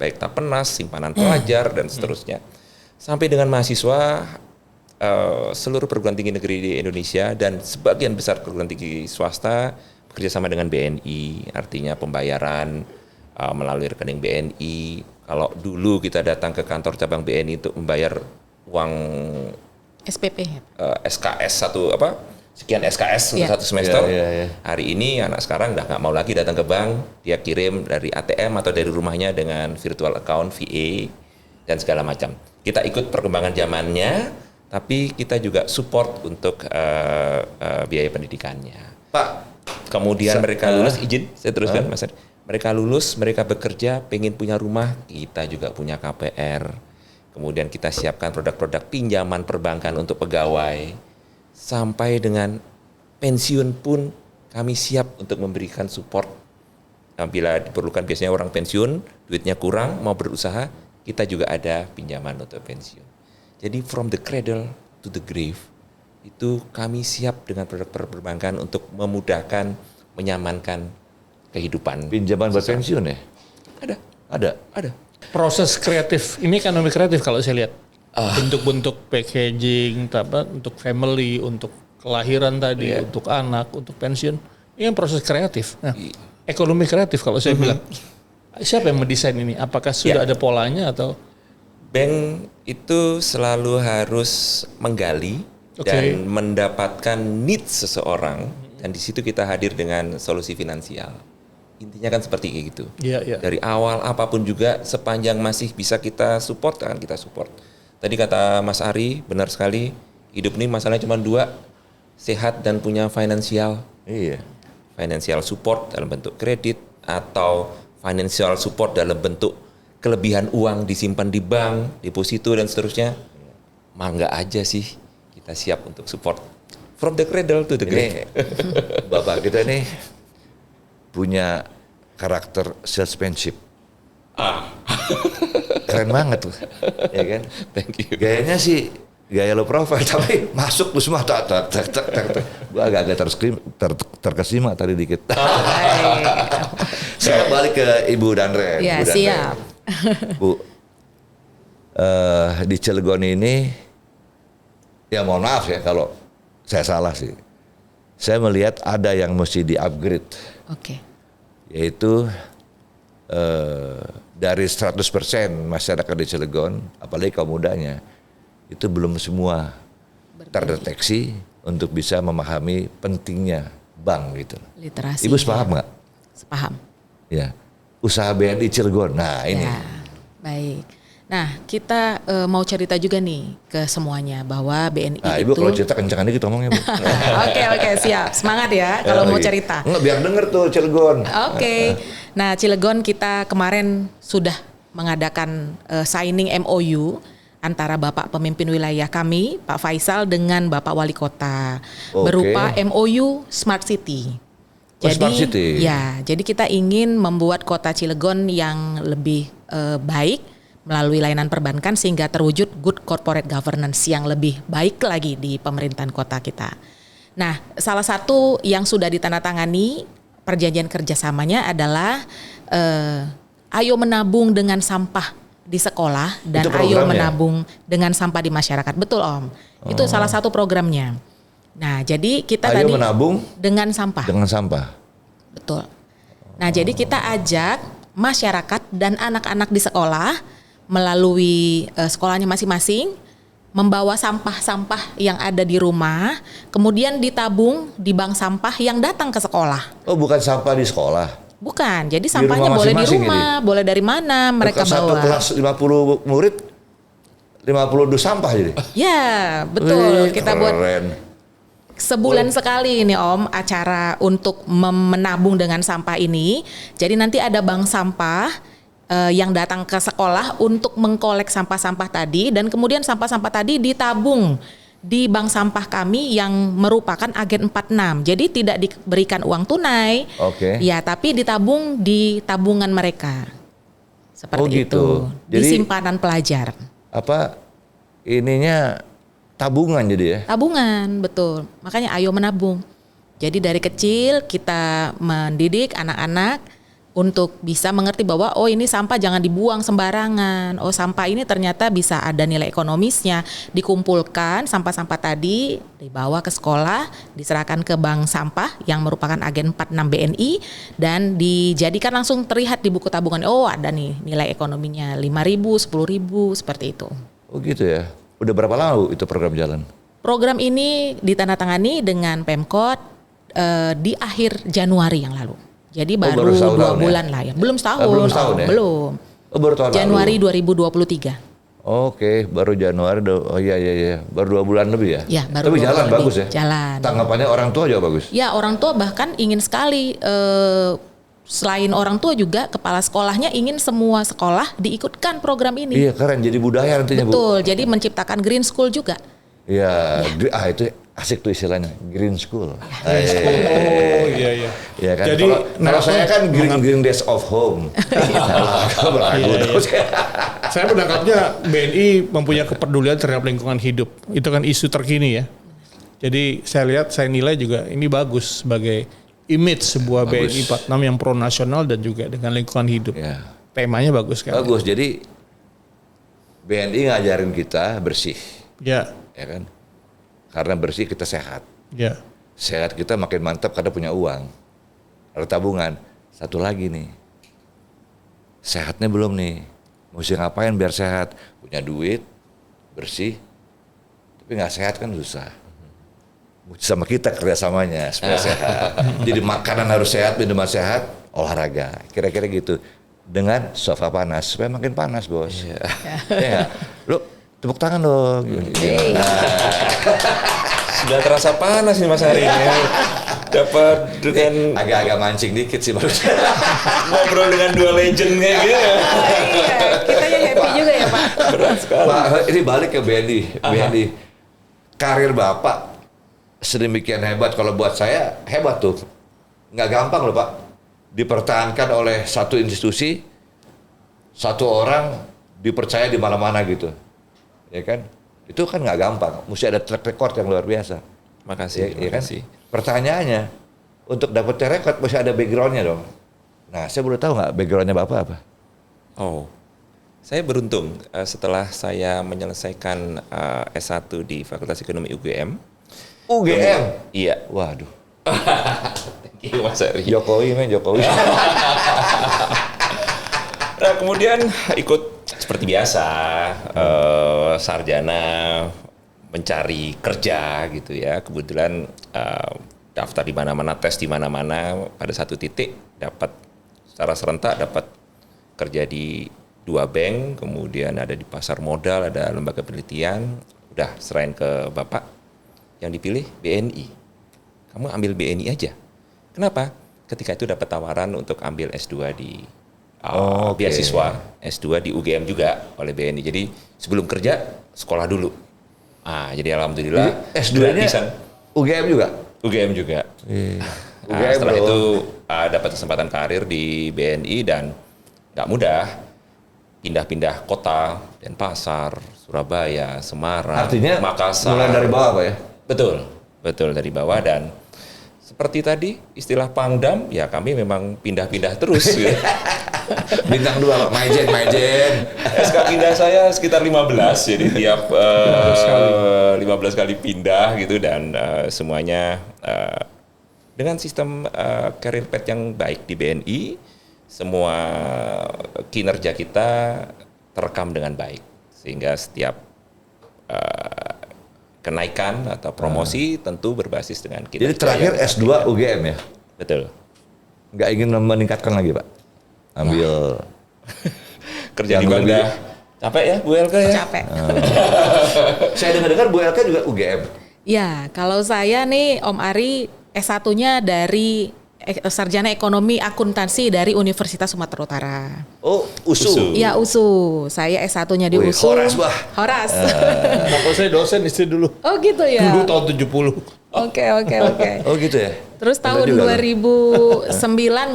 baik Tapenas, simpanan pelajar dan seterusnya. Sampai dengan mahasiswa seluruh perguruan tinggi negeri di Indonesia dan sebagian besar perguruan tinggi swasta bekerjasama dengan BNI, artinya pembayaran melalui rekening BNI. Kalau dulu kita datang ke kantor cabang BNI untuk membayar uang SPP. SKS sekian SKS untuk satu semester. Hari ini anak sekarang udah nggak mau lagi datang ke bank, dia kirim dari ATM atau dari rumahnya dengan virtual account VA dan segala macam. Kita ikut perkembangan zamannya, tapi kita juga support untuk biaya pendidikannya. Pak, kemudian mereka lulus, izin saya teruskan Mas Adi. Mereka lulus, mereka bekerja, pengen punya rumah, kita juga punya KPR. Kemudian kita siapkan produk-produk pinjaman perbankan untuk pegawai. Sampai dengan pensiun pun kami siap untuk memberikan support. Bila diperlukan, biasanya orang pensiun, duitnya kurang, mau berusaha, kita juga ada pinjaman untuk pensiun. Jadi from the cradle to the grave, itu kami siap dengan produk perbankan untuk memudahkan, menyamankan kehidupan. pinjaman buat pensiun ya? Ada. Proses kreatif, ini ekonomi kreatif kalau saya lihat. Bentuk-bentuk packaging, untuk family, untuk kelahiran tadi, untuk anak, untuk pensiun. Ini kan proses kreatif. Nah, ekonomi kreatif kalau saya bilang. Siapa yang mendesain ini? Apakah sudah ada polanya atau? Bank itu selalu harus menggali dan mendapatkan needs seseorang, dan di situ kita hadir dengan solusi finansial. Intinya kan seperti itu. Iya. Dari awal apapun juga, sepanjang masih bisa kita support, akan kita support. Tadi kata Mas Ari, benar sekali, hidup ini masalahnya cuma 2, sehat dan punya finansial. Iya. Financial support dalam bentuk kredit atau financial support dalam bentuk kelebihan uang disimpan di bank, deposito dan seterusnya. Mangga aja sih, kita siap untuk support. From the cradle to the grave. Bapak kita nih punya karakter salesmanship. Keren banget tuh, ya kan? Thank you. Gayanya sih gaya low profile, tapi masuk tuh semua tak. Gue agak-agak terkesima tadi dikit. Saya balik ke Ibu Danren. Ya, Bu Danren. siap. Bu, di Cilegon ini, ya mohon maaf ya kalau saya salah sih. Saya melihat ada yang mesti di-upgrade. Oke. Yaitu dari 100% masyarakat di Cilegon, apalagi kaum mudanya, itu belum semua terdeteksi untuk bisa memahami pentingnya bank gitu. Literasi. Ibu sepaham nggak? Sepaham. Ya, usaha BNI Cilegon. Nah ini. Ya, baik. Nah, kita mau cerita juga nih ke semuanya bahwa BNI Nah, itu. Ibu kalau cerita kencangan dikit ngomongnya, Bu. Oke, siap. Semangat ya kalau mau cerita. Enggak, biar denger tuh Cilegon. Oke. Nah, Cilegon kita kemarin sudah mengadakan signing MOU antara Bapak pemimpin wilayah kami, Pak Faisal, dengan Bapak Wali Kota. Berupa MOU Smart City. Smart City. Ya, jadi kita ingin membuat kota Cilegon yang lebih baik melalui layanan perbankan sehingga terwujud good corporate governance yang lebih baik lagi di pemerintahan kota kita. Nah, salah satu yang sudah ditandatangani perjanjian kerjasamanya adalah ayo menabung dengan sampah di sekolah dan ayo menabung dengan sampah di masyarakat. Betul Om, itu salah satu programnya. Nah, jadi kita ayo tadi menabung dengan sampah. Dengan sampah. Betul. Nah, jadi kita ajak masyarakat dan anak-anak di sekolah melalui sekolahnya masing-masing membawa sampah-sampah yang ada di rumah, kemudian ditabung di bank sampah yang datang ke sekolah. Oh, bukan sampah di sekolah. Bukan, jadi sampahnya boleh di rumah, boleh dari mana mereka satu bawa. Satu kelas 50 murid, 50 dus sampah jadi. Ya, betul. Kita keren. buat sebulan sekali ini Om acara untuk menabung dengan sampah ini. Jadi nanti ada bank sampah yang datang ke sekolah untuk mengkolek sampah-sampah tadi, dan kemudian sampah-sampah tadi ditabung di bank sampah kami yang merupakan agen 46. Jadi tidak diberikan uang tunai. Oke. Ya, tapi ditabung di tabungan mereka. Seperti gitu. itu. Di Jadi simpanan pelajar. apa ininya tabungan jadi ya? Tabungan, betul. Makanya ayo menabung. Jadi dari kecil kita mendidik anak-anak untuk bisa mengerti bahwa oh ini sampah jangan dibuang sembarangan. Oh sampah ini ternyata bisa ada nilai ekonomisnya. Dikumpulkan sampah-sampah tadi, dibawa ke sekolah, diserahkan ke bank sampah yang merupakan agen 46 BNI dan dijadikan langsung terlihat di buku tabungan. Oh ada nih nilai ekonominya 5.000, 10.000 seperti itu. Oh gitu ya. Udah berapa lama itu program jalan? Program ini ditandatangani dengan Pemkot di akhir Januari yang lalu. Jadi baru 2 bulan lah ya. Belum setahun. Belum setahun ya? Belum. Oh, baru tahun Januari lalu. 2023. Oke, baru Januari. Oh iya. Baru 2 bulan lebih ya? Ya, baru Tapi 2 jalan bulan bagus lebih. ya? Jalan. Tanggapannya orang tua juga bagus? Ya, orang tua bahkan ingin sekali selain orang tua juga kepala sekolahnya ingin semua sekolah diikutkan program ini. Iya keren, jadi budaya nantinya Bu. Betul, jadi menciptakan green school juga. Iya, itu asik tuh istilahnya, green school. Oh iya. Iya kan. Jadi, Kalau saya kan green days of home. Saya menangkapnya BNI mempunyai kepedulian terhadap lingkungan hidup. Itu kan isu terkini ya. Jadi saya nilai juga ini bagus sebagai image sebuah BNI 46 yang pro nasional dan juga dengan lingkungan hidup. Ya. Temanya bagus kan. Bagus. Jadi BNI ngajarin kita bersih, Ya. ya kan? Karena bersih kita sehat. Ya. Sehat kita makin mantap karena punya uang. Ada tabungan. Satu lagi nih. Sehatnya belum nih. Mesti ngapain biar sehat? Punya duit, bersih. Tapi nggak sehat kan susah. Sama kita kerjasamanya supaya sehat. Jadi makanan harus sehat, minuman sehat, olahraga. Kira-kira gitu. Dengan sofa panas supaya makin panas bos. Iya. Ya, lu tepuk tangan dong. Sudah terasa panas nih Mas Ari. Dapat dengan Agak-agak mancing dikit sih baru. ngobrol dengan dua legend kayak gitu. Iya, kita yang happy juga ya Pak. Berat sekali. Pak, ini balik ke BNI. BNI. Karir Bapak sedemikian hebat. Kalau buat saya hebat tuh. Nggak gampang loh Pak. Dipertahankan oleh satu institusi, satu orang dipercaya di mana-mana gitu. Ya kan? Itu kan nggak gampang. Mesti ada track record yang luar biasa. Makasih. Ya kan? Pertanyaannya, untuk dapat track record mesti ada backgroundnya dong. Nah, saya boleh tahu nggak backgroundnya Bapak apa? Oh, saya beruntung setelah saya menyelesaikan S1 di Fakultas Ekonomi UGM. UGM? Iya. Waduh. Thank you Mas Ari. Jokowi. Nah, kemudian ikut seperti biasa sarjana mencari kerja gitu ya. Kebetulan daftar di mana-mana, tes di mana-mana, pada satu titik dapat secara serentak dapat kerja di 2 bank, kemudian ada di pasar modal, ada lembaga penelitian. Udah serahin ke Bapak, yang dipilih BNI. Kamu ambil BNI aja. Kenapa? Ketika itu dapat tawaran untuk ambil S2 di beasiswa S2 di UGM juga oleh BNI. Jadi sebelum kerja sekolah dulu. Jadi alhamdulillah S2-nya gratisan. UGM juga? UGM juga. UGM setelah bro. itu dapat kesempatan karir di BNI dan nggak mudah. Pindah-pindah kota, Denpasar, Surabaya, Semarang, Artinya Makassar. mulai dari bawah Pak ya? Betul dari bawah dan seperti tadi istilah Pangdam ya kami memang pindah-pindah terus gitu. Bintang 2 Pak, Maijen. SK pindah saya sekitar 15 jadi tiap 15 kali pindah gitu dan semuanya dengan sistem career path yang baik di BNI semua kinerja kita terekam dengan baik sehingga setiap kenaikan atau promosi tentu berbasis dengan kinerja. Jadi terakhir yang S2 UGM ya? betul. Nggak ingin meningkatkan lagi Pak? Ambil Kerja di yang Bangga. lebih- Capek ya Bu Elka ya? Capek. Saya dengar-dengar Bu Elka juga UGM. Ya, kalau saya nih Om Ari S1-nya dari sarjana ekonomi akuntansi dari Universitas Sumatera Utara. Oh, USU. Iya, USU. Saya S1-nya di Wih, USU. Horas, Bah. Horas. Bapak saya dosen istri dulu. Oh gitu ya. Dulu tahun 70. Oke. Oh gitu ya. Terus Kita tahun juga 2009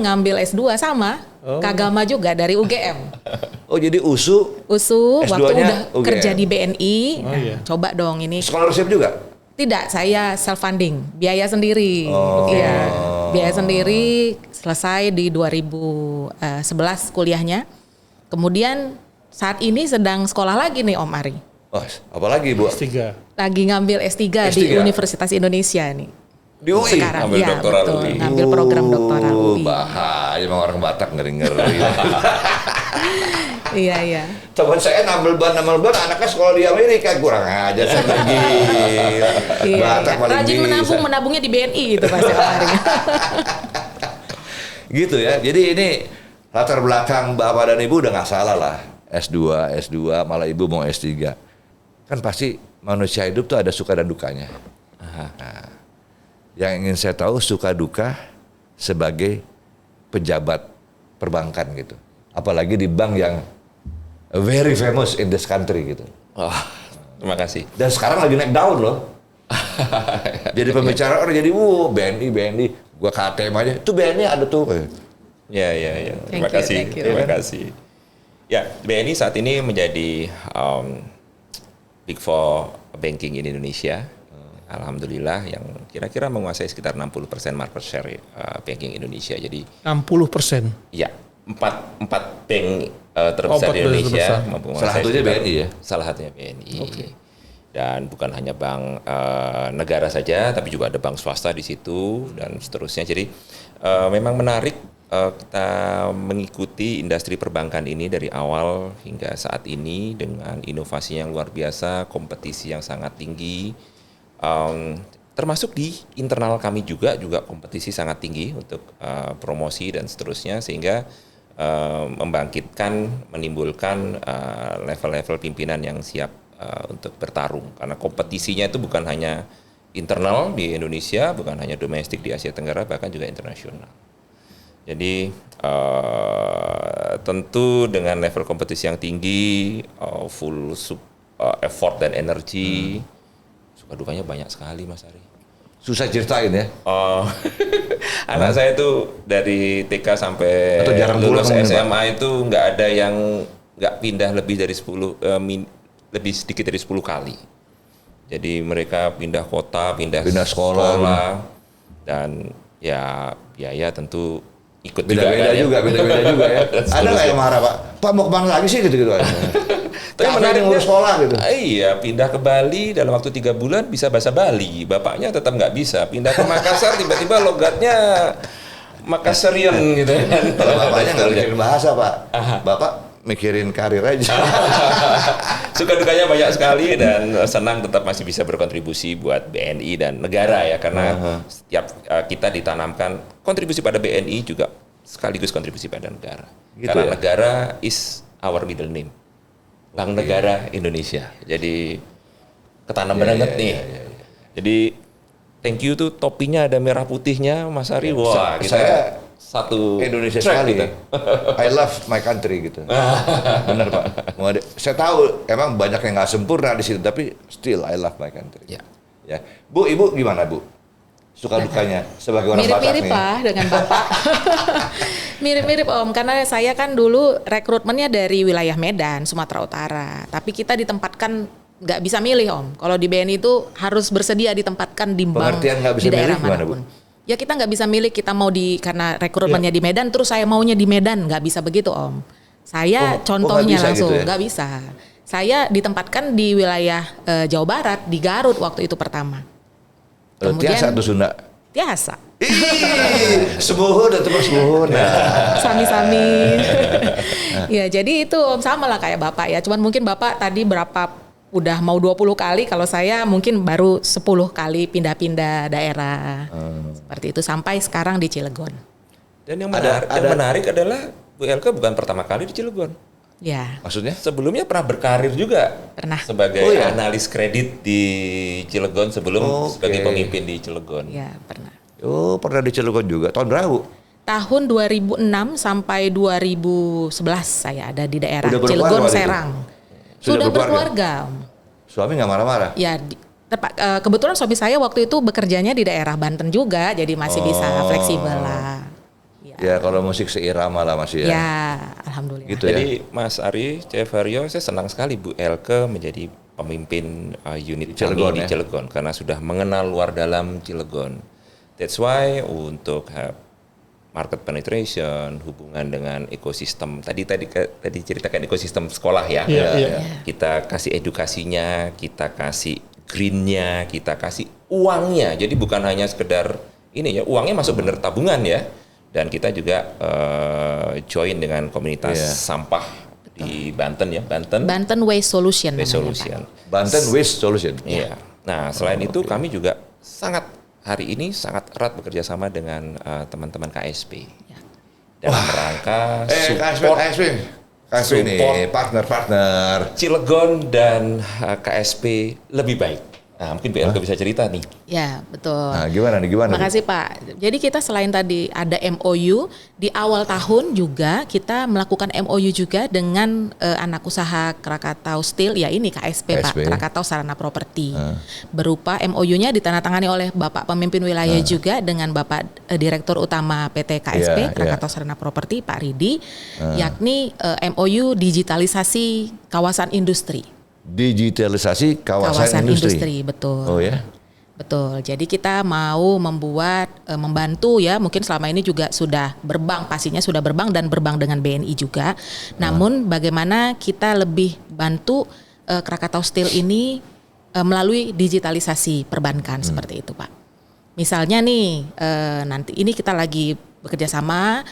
ngambil S2 sama. Kagama juga dari UGM. Oh jadi USU USU S2-nya waktu udah UGM. kerja di BNI. Oh, iya. Coba dong ini. scholarship juga? Tidak, saya self funding, biaya sendiri. Iya, biaya sendiri selesai di 2011 kuliahnya. Kemudian saat ini sedang sekolah lagi nih Om Ari. Oh, apalagi Bu? S3. Lagi ngambil S3 di S3? Universitas Indonesia nih. Di UI? Sekarang ngambil ya, doktoral betul. UI. Ngambil program doktoral UI. Bahaya emang orang Batak ngeri-ngeri. Iya. Teman saya nambel ban anaknya sekolah di Amerika, kurang aja saya pergi. Iya. Batak paling Rajin bisa. menabungnya di BNI gitu pasti Om Ari. Gitu ya. Jadi ini latar belakang Bapak dan Ibu udah nggak salah lah. S2, malah Ibu mau S3. Kan pasti manusia hidup tuh ada suka dan dukanya. Nah, yang ingin saya tahu suka duka sebagai pejabat perbankan gitu. Apalagi di bank yang very famous in this country gitu. Oh, terima kasih. Dan sekarang lagi naik daun loh. Jadi pembicaraan orang jadi BNI, gua KTM aja. Itu BNI ada tuh. Ya. Terima kasih. Thank you. Terima kasih. Ya, BNI saat ini menjadi Big Four banking in Indonesia. Alhamdulillah yang kira-kira menguasai sekitar 60% market share banking Indonesia. Jadi 60%. ya, empat bank terbesar di Indonesia menguasai Salah satunya sekitar- BNI ya? Salah satunya BNI. Dan bukan hanya bank negara saja, tapi juga ada bank swasta di situ dan seterusnya. Jadi memang menarik kita mengikuti industri perbankan ini dari awal hingga saat ini dengan inovasi yang luar biasa, kompetisi yang sangat tinggi. Termasuk di internal kami juga kompetisi sangat tinggi untuk promosi dan seterusnya sehingga menimbulkan level-level pimpinan yang siap untuk bertarung karena kompetisinya itu bukan hanya internal di Indonesia, bukan hanya domestik di Asia Tenggara, bahkan juga internasional. Jadi tentu dengan level kompetisi yang tinggi, full effort dan energi, suka dukanya banyak sekali Mas Ari. Susah ceritain ya. Anak saya itu dari TK sampai Atau jarang pulang lulus mungkin, SMA itu nggak ada yang nggak pindah lebih dari 10 lebih sedikit dari 10 kali. Jadi mereka pindah kota, pindah sekolah dan ya biaya tentu ikut Beda-beda juga ya. Ada nggak yang marah Pak? Pak mau kemana lagi sih gitu-gitu aja. Tapi menariknya ngurus sekolah gitu. Iya, pindah ke Bali dalam waktu 3 bulan bisa bahasa Bali. Bapaknya tetap nggak bisa. Pindah ke Makassar tiba-tiba logatnya Makassarian gitu kan. Kalau bapaknya nggak mikirin bahasa Pak. Bapak mikirin karir aja. Suka dukanya banyak sekali dan senang tetap masih bisa berkontribusi buat BNI dan negara ya karena setiap kita ditanamkan kontribusi pada BNI juga sekaligus kontribusi pada negara. Gitu Karena ya? negara is our middle name. Bank Negara Indonesia. Jadi ketanam banget nih. Jadi thank you tuh topinya ada merah putihnya Mas Ari. Wah, saya satu Indonesia track sekali. gitu. I love my country gitu. Bener Pak. Saya tahu emang banyak yang nggak sempurna di situ, tapi still I love my country. Ya. Ya, Bu, Ibu gimana Bu? Suka dukanya sebagai orang Batak Mirip-mirip nih. lah dengan Bapak. Mirip-mirip Om, karena saya kan dulu rekrutmennya dari wilayah Medan, Sumatera Utara. Tapi kita ditempatkan nggak bisa milih Om. Kalau di BNI itu harus bersedia ditempatkan di bank Pengertian nggak bisa di daerah milih gimana, Bu? manapun. Ya kita nggak bisa milih kita mau karena rekrutmennya di Medan, terus saya maunya di Medan, nggak bisa begitu Om. Saya contohnya nggak bisa langsung, gitu ya? nggak bisa. Saya ditempatkan di wilayah Jawa Barat, di Garut waktu itu pertama. Tiasa atau Sunda? Tiasa. Semuhun atau semuhun. Sami-sami. Ya jadi itu Om sama lah kayak Bapak ya. Cuman mungkin Bapak tadi udah mau 20 kali, kalau saya mungkin baru 10 kali pindah-pindah daerah. Seperti itu sampai sekarang di Cilegon. Dan yang menarik adalah Bu Elka bukan pertama kali di Cilegon. Ya, Maksudnya? Sebelumnya pernah berkarir juga Pernah. sebagai analis kredit di Cilegon sebelum sebagai pemimpin di Cilegon. ya pernah. Oh, pernah di Cilegon juga. Tahun berapa, Bu? Tahun 2006 sampai 2011 saya ada di daerah Udah berkeluarga Cilegon, waktu itu? Serang. Sudah Sudah berkeluarga? berkeluarga. Suami nggak marah-marah? Ya, kebetulan suami saya waktu itu bekerjanya di daerah Banten juga, jadi masih bisa fleksibel lah. Ya kalau musik seirama lah masih ya. Ya, alhamdulillah. Gitu Jadi Mas Ari, Chef Haryo, saya senang sekali Bu Elke menjadi pemimpin unit Cilegon, kami di ya? Cilegon karena sudah mengenal luar dalam Cilegon. That's why untuk market penetration, hubungan dengan ekosistem. Tadi ceritakan ekosistem sekolah ya. Iya, iya. Kita kasih edukasinya, kita kasih greennya, kita kasih uangnya. Jadi bukan hanya sekedar ini ya, uangnya masuk bener tabungan ya. Dan kita juga join dengan komunitas Iya. sampah di Banten ya, Banten Waste Solution. Waste namanya, Pak. Solution. Banten Waste Solution. Iya. Nah, selain itu kami juga hari ini sangat erat bekerja sama dengan teman-teman KSP. Ya. Dalam rangka KSP ini support partner-partner. Cilegon dan KSP lebih baik. Nah, mungkin Bu Elke bisa cerita nih. Ya, betul. Nah, gimana nih? Gimana? Makasih Pak. Jadi kita selain tadi ada MOU, di awal tahun juga kita melakukan MOU juga dengan anak usaha Krakatau Steel, ya ini KSP Pak, KSP. Krakatau Sarana Properti. Berupa MOU-nya ditandatangani oleh Bapak Pemimpin Wilayah juga dengan Bapak Direktur Utama PT KSP, Iya, Krakatau Sarana Properti, Pak Ridi, yakni MOU digitalisasi kawasan industri. Digitalisasi kawasan industri. Betul. Oh ya. Betul. Jadi kita mau membantu ya, mungkin selama ini juga sudah berbank, pastinya sudah berbank dan berbank dengan BNI juga. Namun bagaimana kita lebih bantu Krakatau Steel ini melalui digitalisasi perbankan seperti itu, Pak. Misalnya nih nanti ini kita lagi bekerja sama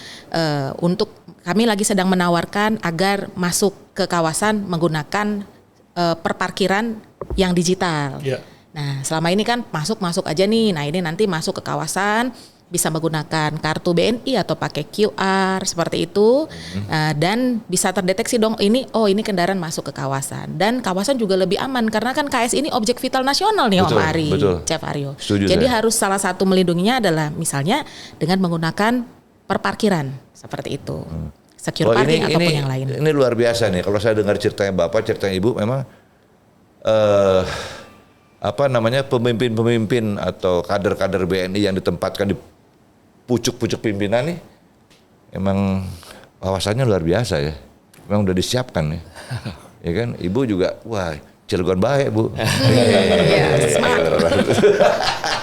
untuk kami lagi sedang menawarkan agar masuk ke kawasan menggunakan perparkiran yang digital. Ya. Nah, selama ini kan masuk aja nih. Nah, ini nanti masuk ke kawasan bisa menggunakan kartu BNI atau pakai QR seperti itu, dan bisa terdeteksi dong ini kendaraan masuk ke kawasan, dan kawasan juga lebih aman karena kan KS ini objek vital nasional nih, Betul, Om Ari, betul. Chef Aryo. Setuju Jadi saya. harus salah satu melindunginya adalah misalnya dengan menggunakan perparkiran seperti itu. Secure parking ataupun yang lain. Ini luar biasa nih. Kalau saya dengar ceritanya Bapak, ceritanya Ibu, memang pemimpin-pemimpin atau kader-kader BNI yang ditempatkan di pucuk-pucuk pimpinan nih, emang wawasannya luar biasa ya. Memang udah disiapkan nih. Ya kan, Ibu juga, wah Cilegon baik Bu.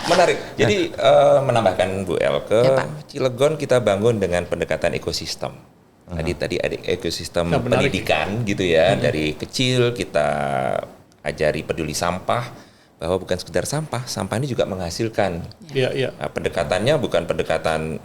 Menarik. Jadi menambahkan Bu Elke, Ya, Pak. Cilegon kita bangun dengan pendekatan ekosistem. Tadi ada ekosistem Ya, menarik. pendidikan gitu ya. Dari kecil kita ajari peduli sampah, bahwa bukan sekedar sampah ini juga menghasilkan. Iya, iya. Nah, pendekatannya bukan pendekatan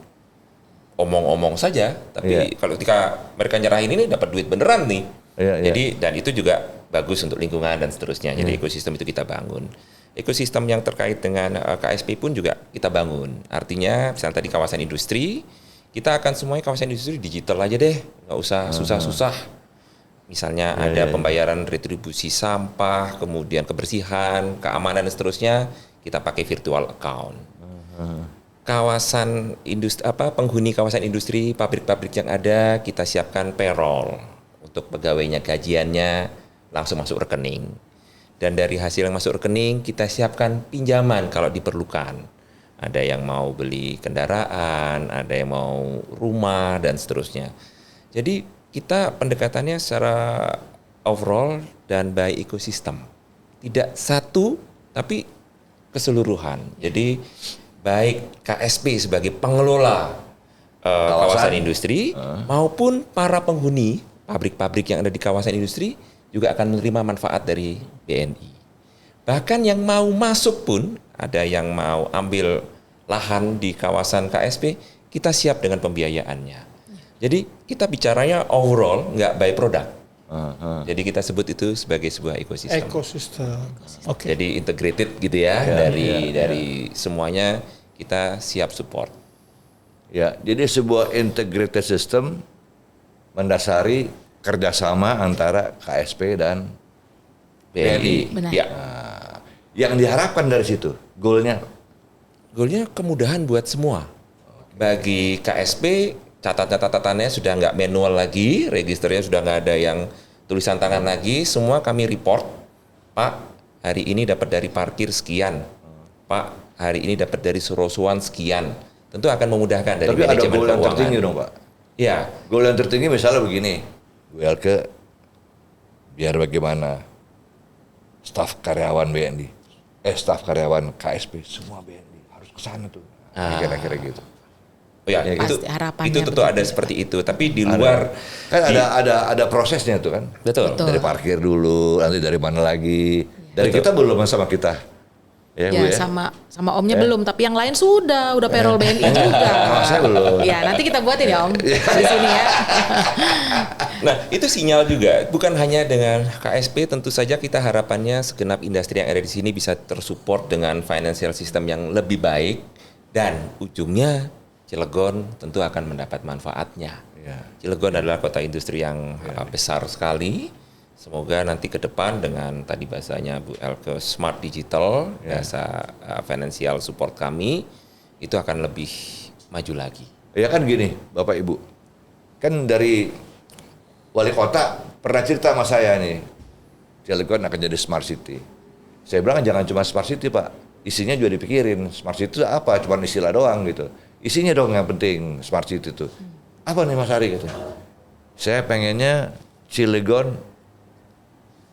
omong-omong saja, tapi Iya. kalau ketika mereka nyerahin ini dapat duit beneran nih. Iya, iya. Jadi dan itu juga bagus untuk lingkungan dan seterusnya. Jadi ekosistem itu kita bangun. Ekosistem yang terkait dengan KSP pun juga kita bangun. Artinya misalnya tadi kawasan industri, kita akan semuanya kawasan industri digital aja deh, nggak usah susah-susah. Misalnya ada pembayaran retribusi sampah, kemudian kebersihan, keamanan dan seterusnya, kita pakai virtual account. Kawasan industri penghuni kawasan industri, pabrik-pabrik yang ada, kita siapkan payroll untuk pegawainya, gajiannya langsung masuk rekening. Dan dari hasil yang masuk rekening, kita siapkan pinjaman kalau diperlukan. Ada yang mau beli kendaraan, ada yang mau rumah dan seterusnya. Jadi kita pendekatannya secara overall dan by ekosistem. Tidak satu, tapi keseluruhan. Jadi baik KSP sebagai pengelola kawasan industri maupun para penghuni pabrik-pabrik yang ada di kawasan industri juga akan menerima manfaat dari BNI. Bahkan yang mau masuk pun, ada yang mau ambil lahan di kawasan KSP, kita siap dengan pembiayaannya. Jadi kita bicaranya overall, nggak by product. Jadi kita sebut itu sebagai sebuah ekosistem. Ekosistem. Oke. Jadi integrated gitu ya, dari semuanya kita siap support. Ya, jadi sebuah integrated system mendasari kerjasama antara KSP dan BNI. Benar. Ya. yang diharapkan dari situ, goalnya. Goalnya kemudahan buat semua. Bagi KSP, catatannya sudah nggak manual lagi, registernya sudah nggak ada yang tulisan tangan lagi, semua kami report. Pak, hari ini dapat dari parkir sekian. Pak, hari ini dapat dari surosuan sekian. Tentu akan memudahkan dari Tapi ada manajemen goal yang keuangan. tertinggi dong Pak. Ya, Goal yang tertinggi misalnya begini, WLK biar bagaimana staf karyawan BNI, staf karyawan KSP semua BNI harus ke sana tuh. Kira-kira gitu. oh ya, Ya, itu pasti harapannya itu tentu begitu. ada seperti itu. Tapi di luar Kan ada prosesnya tuh kan. betul. Betul. Dari parkir dulu, nanti dari mana lagi. Dari kita belum sama kita. Ya, Bu Ya, ya. sama Omnya belum, tapi yang lain udah payroll BNI juga. Saya belum. Ya, nanti kita buatin ya Om di sini ya. Nah, itu sinyal juga. Bukan hanya dengan KSP, tentu saja kita harapannya segenap industri yang ada di sini bisa tersupport dengan financial system yang lebih baik. Dan ujungnya Cilegon tentu akan mendapat manfaatnya. Ya. Cilegon adalah kota industri yang besar sekali. Semoga nanti ke depan dengan tadi bahasanya Bu Elke Smart Digital, bahasa financial support kami, itu akan lebih maju lagi. Ya kan gini, Bapak Ibu. Kan dari wali kota pernah cerita sama saya nih, Cilegon akan jadi smart city. Saya bilang jangan cuma smart city Pak, isinya juga dipikirin. Smart city itu apa? Cuma istilah doang gitu. Isinya dong yang penting smart city itu. Apa nih Mas Ari gitu? Saya pengennya Cilegon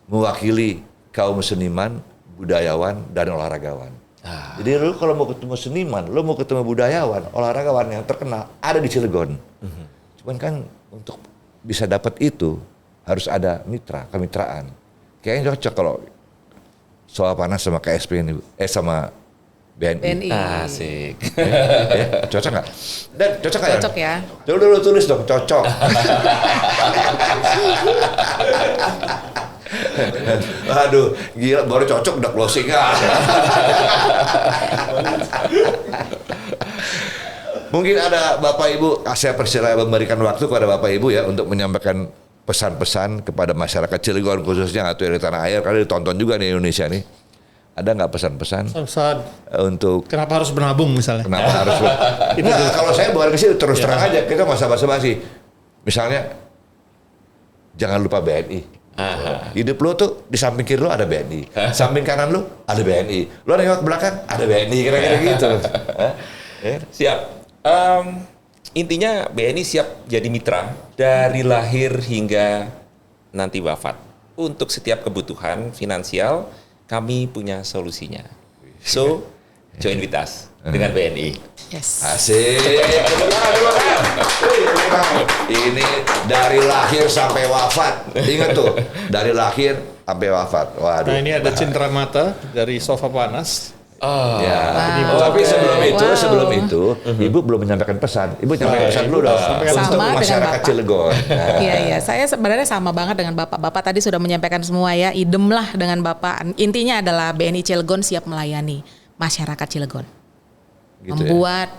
mewakili kaum seniman, budayawan, dan olahragawan. Jadi lu kalau mau ketemu seniman, lu mau ketemu budayawan, olahragawan yang terkenal ada di Cilegon. Cuman kan untuk bisa dapat itu harus ada mitra, kemitraan. Kayaknya cocok kalau soal panas sama KSP ini, sama BNI. BNI. Asik. Ya, cocok nggak? Dan cocok nggak? Cocok ya. Dulu tulis dong, cocok. Aduh, gila baru cocok udah closing Mungkin ada Bapak Ibu, saya persilakan memberikan waktu kepada Bapak Ibu ya untuk menyampaikan pesan-pesan kepada masyarakat Cilegon khususnya atau di tanah air karena ditonton juga di Indonesia nih. Ada nggak pesan-pesan Saat untuk kenapa harus menabung misalnya? kenapa harus? Nah, kalau saya bukan ke situ terus terang aja kita nggak usah basa-basi. Misalnya jangan lupa BNI. Hidup lo tuh di samping kiri lo ada BNI, samping kanan lo ada BNI, lo nengok belakang ada BNI kira-kira gitu. Siap. Intinya BNI siap jadi mitra dari lahir hingga nanti wafat. Untuk setiap kebutuhan finansial kami punya solusinya. So, join with us dengan BNI. Yes. Asik. Ini dari lahir sampai wafat. Ingat tuh, dari lahir sampai wafat. Waduh. Nah ini ada cindera mata dari sofa panas. Ya. Wow. Tapi sebelum Wow. itu, Ibu belum menyampaikan pesan. Ibu nyampaikan pesan dulu dong Sampaikan untuk sama dengan masyarakat Bapak. Cilegon. Nah. Iya, iya. Saya sebenarnya sama banget dengan Bapak. Bapak tadi sudah menyampaikan semua ya. Idem lah dengan Bapak. Intinya adalah BNI Cilegon siap melayani masyarakat Cilegon. Gitu ya. Membuat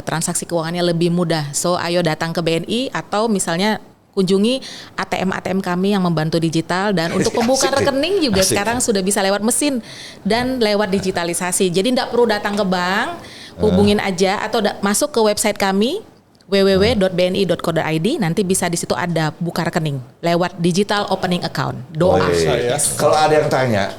transaksi keuangannya lebih mudah. So, ayo datang ke BNI atau misalnya kunjungi ATM kami yang membantu digital dan untuk pembukaan Asik. rekening juga Asik. sekarang sudah bisa lewat mesin dan lewat digitalisasi. Jadi tidak perlu datang ke bank, hubungin aja atau masuk ke website kami www.bni.co.id, nanti bisa di situ ada buka rekening lewat digital opening account. Doa. iya. Kalau ada yang tanya,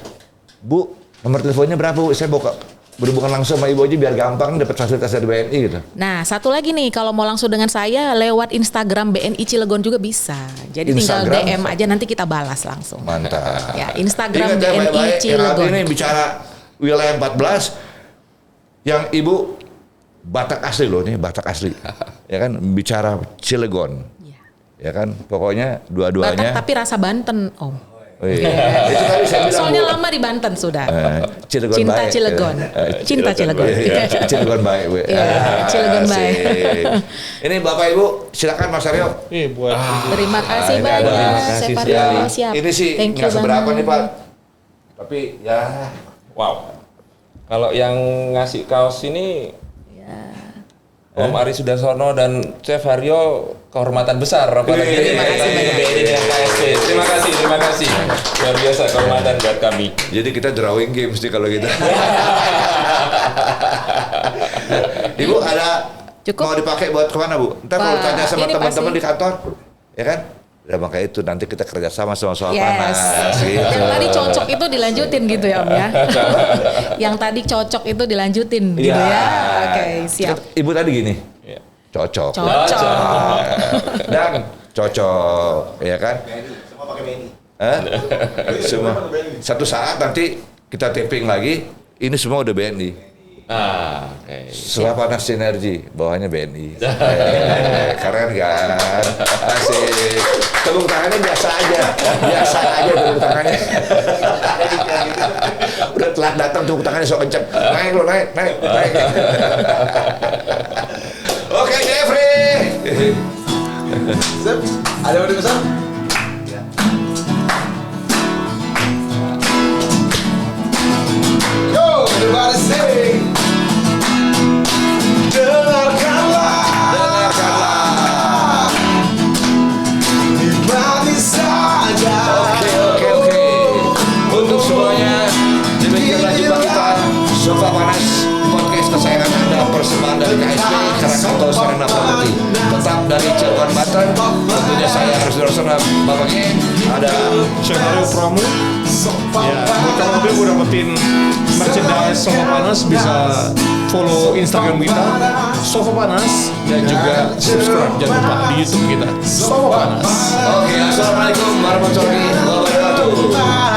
Bu, nomor teleponnya berapa Bu? Saya mau berhubungan langsung sama Ibu aja biar gampang dapat fasilitas dari BNI gitu. Nah, satu lagi nih, kalau mau langsung dengan saya lewat Instagram BNI Cilegon juga bisa. Jadi tinggal Instagram? DM aja nanti kita balas langsung. Mantap. Ya, Instagram Ingat ya, BNI baik-baik, yang Cilegon. ini bicara wilayah 14 yang Ibu Batak asli loh nih, Batak asli. Ya kan, bicara Cilegon. Ya. Ya kan, pokoknya Batak dua-duanya. tapi rasa Banten, Om. Oh iya. Itu tadi saya bilang Soalnya Bu, lama di Banten sudah. Cilegon Cinta baik. Cilegon. Cinta Cilegon. Iya, Cilegon baik Bu. Iya, Cilegon baik. Asik. Ini Bapak Ibu, silakan Mas Aryo. Nih buat Terima kasih ini banyak. ada- kasih Chef sekali. Aryo, siap. Ini sih Thank you nggak seberapa banget. nih Pak. Tapi ya Wow. Kalau yang ngasih kaos ini Om Ari Sudarsono dan Chef Haryo, kehormatan besar apalagi Terima kasih banyak. BNI dengan KSP. Terima kasih. Luar biasa kehormatan buat kami. Jadi kita drawing games nih kalau gitu. Ibu ada Cukup? mau dipakai buat kemana Bu? Ntar kalau Wah, tanya sama ini teman-teman pasti. di kantor, ya kan? Ya makanya itu nanti kita kerjasama sama soal Yes. panas. Gitu. Yang tadi cocok itu dilanjutin gitu ya Om ya. Yang tadi cocok itu dilanjutin gitu Iya. ya. Oke, siap. Ibu tadi gini, Iya. cocok. Cocok. Dan cocok, ya kan? Semua pakai BNI. Hah? Semua. Satu saat nanti kita taping lagi, ini semua udah BNI. Oke. Surah Panas Sinergi, bawahnya BNI. Keren kan? Asik. Tepuk tangannya biasa aja tepuk tangannya. Udah telat datang tepuk tangannya sok kenceng. Naik lo, naik. Oke, Jeffrey. Sip. Ada yang dipesan? Yo, everybody say. Dengarkanlah. Nikmati saja. Oke. Untuk semuanya, demikianlah jumpa kita Sofa Panas podcast kesayangan Anda, persembahan dari KSP Krakatau Sarana Property, tetap dari Cilegon Banten. Tentunya saya harus bersama bapaknya ada Chef Haryo Pramu. Ya, buat kamu mobil mau dapetin merchandise Sofa Panas bisa follow Instagram kita Sofa Panas dan juga subscribe jangan lupa di YouTube kita Sofa Panas. Oke, assalamualaikum warahmatullahi wabarakatuh.